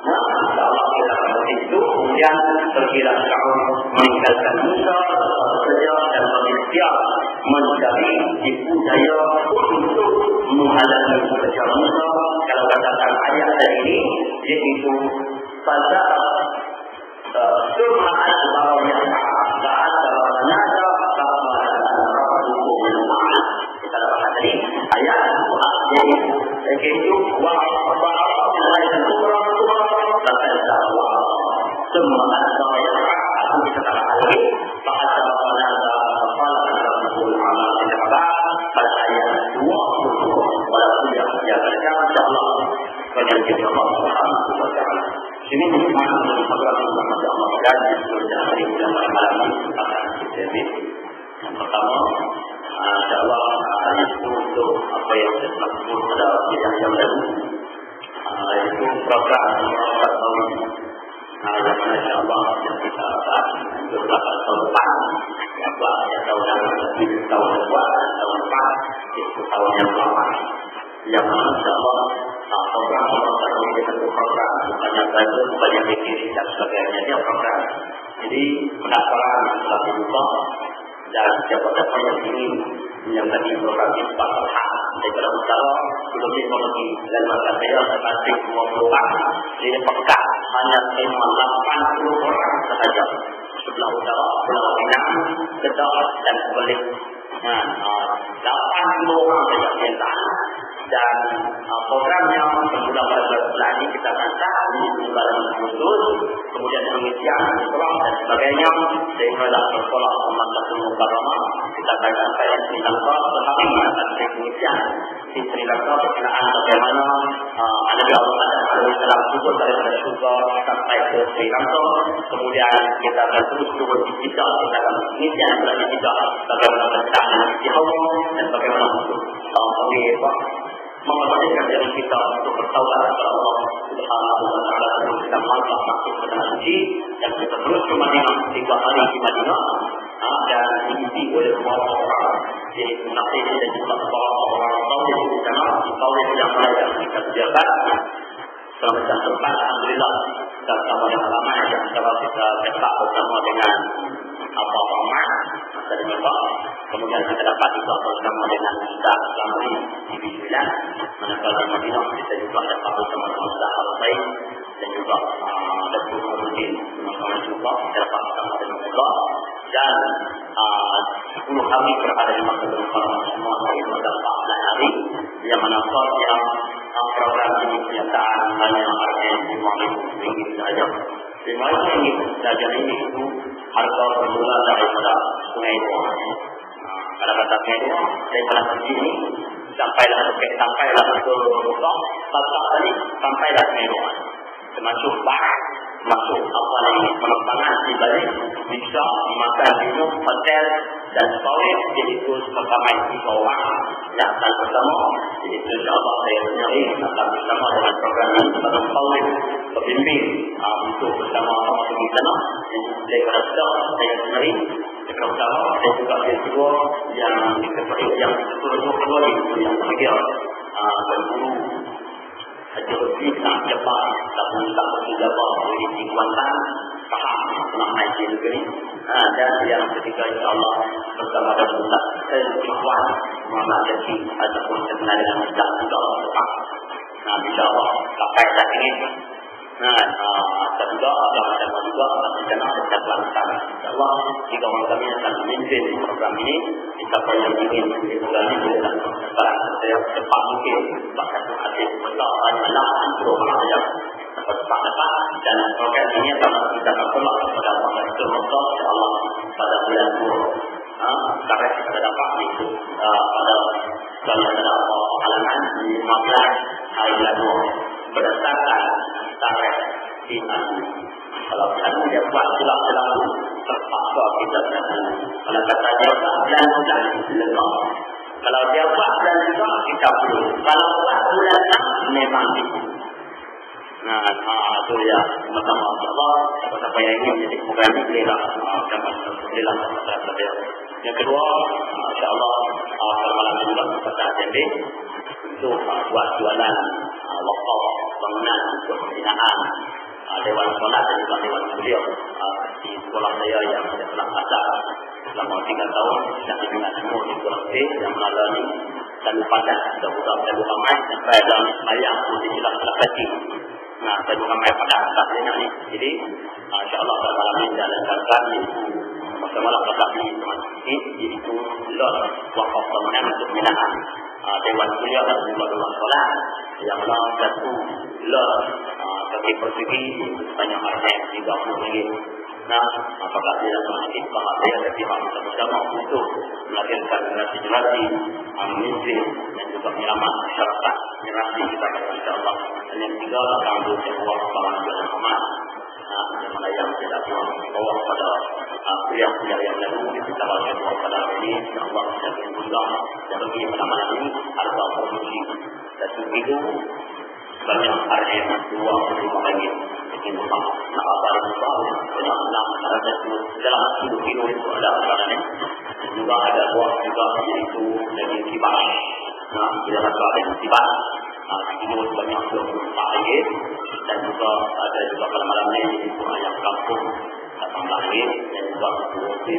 Allah itu kemudian berkira Fir'aun meninggalkan Musa bekerja dan bekerja mencari tipu daya untuk menghalangi kerja Musa. Kalau katakan ayat tadi ini iaitu pada surah al-Baqarah bahasa kita dapat tadi ayat yaitu wa semua saya akan dikatakan lagi bahasa pada pada ayat 20 walaupun yang kerja insyaallah pada kita Allah Subhanahu wa taala. Ini merupakan program yang Allah dan sudah hari dan malam akan terjadi. Yang pertama insyaallah itu untuk apa yang saya sebut pada yang lalu itu program yang mana insyaallah yang kita bahas beberapa tahun depan yang tahun depan itu tahun yang lama yang mana insyaallah program ini satu program bukannya saja bukannya mikir dan sebagainya dia program. Jadi pendaftaran telah dibuka dan siapa-siapa yang ingin menyertai program ini bakal hak daripada utara belum dimengerti dan maka saya termasuk 20 di pekat hanya terima 80 orang sahaja sebelah utara Pulau Pinang, Kedah dan sebalik 80 orang saja yang dan programnya bermula pada bulan ini kita akan start di bulan Agustus, kemudian pengisian sekolah dan sebagainya sehingga dalam sekolah Al-Masjid Mukarramah kita akan sampai di Sri Lanka sehari akan pengisian di Sri Lanka berkenaan bagaimana Nabi Allah SAW turun daripada syurga sampai ke Sri Lanka, kemudian kita akan terus turun di Jeddah, kita akan pengisian di Jeddah bagaimana berkenaan di Hawa dan bagaimana untuk memperhatikan diri kita untuk bertaubat kepada Allah Subhanahu wa taala sebelum kita melangkah masuk ke tanah suci dan kita terus ke Madinah 3 hari di Madinah dan diikuti oleh orang-orang jadi munafik dan juga orang-orang tauhid di sana tauhid yang lain kita sediakan selama depan alhamdulillah kita bersama dengan ramai yang telah kita cetak bersama dengan apa-apa amat masa juga. Kemudian kita dapat juga bersama dengan Ustaz Lamri di Bismillah. Manakala di Madinah kita juga dapat bersama dengan Ustaz Al-Baik dan juga Datuk Nurdin bersama juga kita dapat bersama dengan Allah. Dan 10 hari berada di masa depan semua itu adalah 14 hari yang mana yang program ini kenyataan hanya harga RM5,000 sahaja. RM5,000 sahaja ini itu harga bermula daripada Sungai Dua. Kalau kata Sungai Dua daripada sini sampailah ke Bukit, sampailah Sungai Dua. Termasuk masuk apa lagi penerbangan di balik bisa makan minum hotel dan toilet iaitu perkamai di bawah yang akan bersama iaitu insyaAllah saya menyari akan bersama dengan program yang pada toilet pembimbing untuk bersama di sana daripada saya sendiri bersama dan juga yang kedua yang kedua yang ketiga berburu Haji tak cepat tak minta juga boleh dikuatkan faham nak naik ini dan yang ketiga insyaAllah bersama dengan Ustaz Ikhwan Muhammad Jaki ataupun kenal dengan Ustaz juga insyaAllah sampai saat ini juga ada juga rencana ada pelaksanaan insyaAllah jika orang kami akan memimpin program ini siapa yang ingin diulangi bolehlah saya cepat mungkin bahkan ada besar malam program saja dapat dan program ini akan kita akan tolak kepada Allah insyaAllah pada bulan 2 karena kita dapat itu pada bulan halangan 15 hari bulan 2 berdasarkan tarikh iman. Kalau dia buat silap-silap terpaksa kita jangan. Kalau kata dia bulan lepas. Kalau dia buat bulan juga kita perlu. Kalau buat bulan memang itu. Itu ya sama-sama Allah. Siapa yang ingin jadi program ini bolehlah. Bolehlah saya. Yang kedua, insyaAllah kalau malam juga kita jadi untuk buat jualan wakaf bangunan untuk pembinaan Dewan Solat dan juga Dewan Mulia di sekolah saya yang ada telah asal selama 3 tahun dan dibina semua di sekolah C yang melalui dan padat dan buka ramai sampai dalam semayang untuk jelas-jelas kecil. Saya bukan main pada atas ini. Jadi insyaAllah pada malam ini dan akan bersama kami masjid iaitu lot wakaf bangunan untuk pembinaan Dewan Mulia dan juga Dewan Solat yang dalam satu lot bagi persegi sebanyak harga RM30. Apakah dia masjid bahasa yang berpihak bersama untuk melahirkan generasi-generasi muslim dan juga menyelamat masyarakat generasi kita insyaAllah. Dan yang tiga akan bersebuah kepala Nabi Muhammad yang mana yang tidak bawa pada kuliah-kuliah yang lalu kita bawa pada hari ini insyaAllah kita berjuang dan bagi pada malam ini harga produksi dan itu banyak harga yang 25 lagi mungkin nak apa yang banyak 6 harga dalam 10 kilo itu ada harganya juga ada buah juga iaitu daging kibas bila harga daging kibas kilo sebanyak 24 ringgit dan juga ada juga pada malam ini iaitu ayam kampung lahir dan juga kopi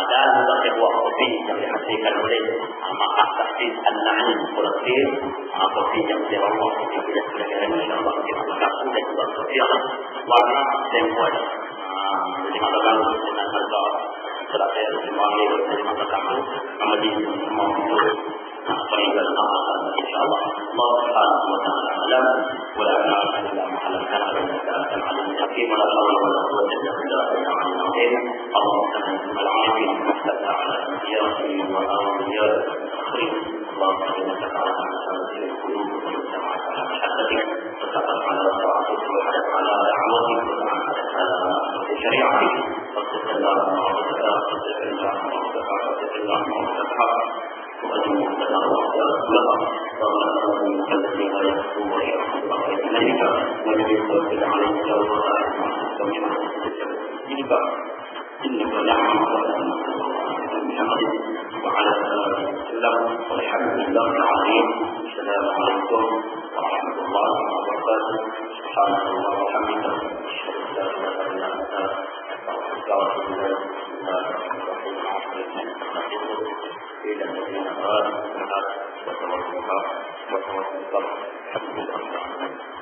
dan juga sebuah kopi yang dihasilkan oleh Makat Tahfiz Al-Na'im Kolektif kopi yang dibawa kopi kita insyaAllah kita kampung dan juga kopi warna dan buat jadi masakan dengan harga setelah saya dipanggil dari masakan Ahmadi semua peninggal insyaAllah Allah subhanahu wa ta'ala alam wa la'ana illa ma'alamkan al-muta'alam al-hakim wa la'ala اللهم صل على العالمين وصلى على انبيائه واوليائه الاخرين اللهم انك تعالى على القلوب وتسمع على محبتك وتقف على طاعتك وحدث على دعوتك وتعالى على شريعتك واتق الله وعبدك واتق الله وعبدك واتق الله وعبدك وأجمع لنا وأجمع لنا الذين لا يكفرون إليك ومن يتوكل عليك إنك لعن محمد وعلى آله وسلم والحمد لله العظيم. السلام عليكم ورحمة الله وبركاته. سبحانك اللهم وبحمدك أشهد أن لا إله إلا أنت أستغفرك Wassalamualaikum warahmatullahi wabarakatuh.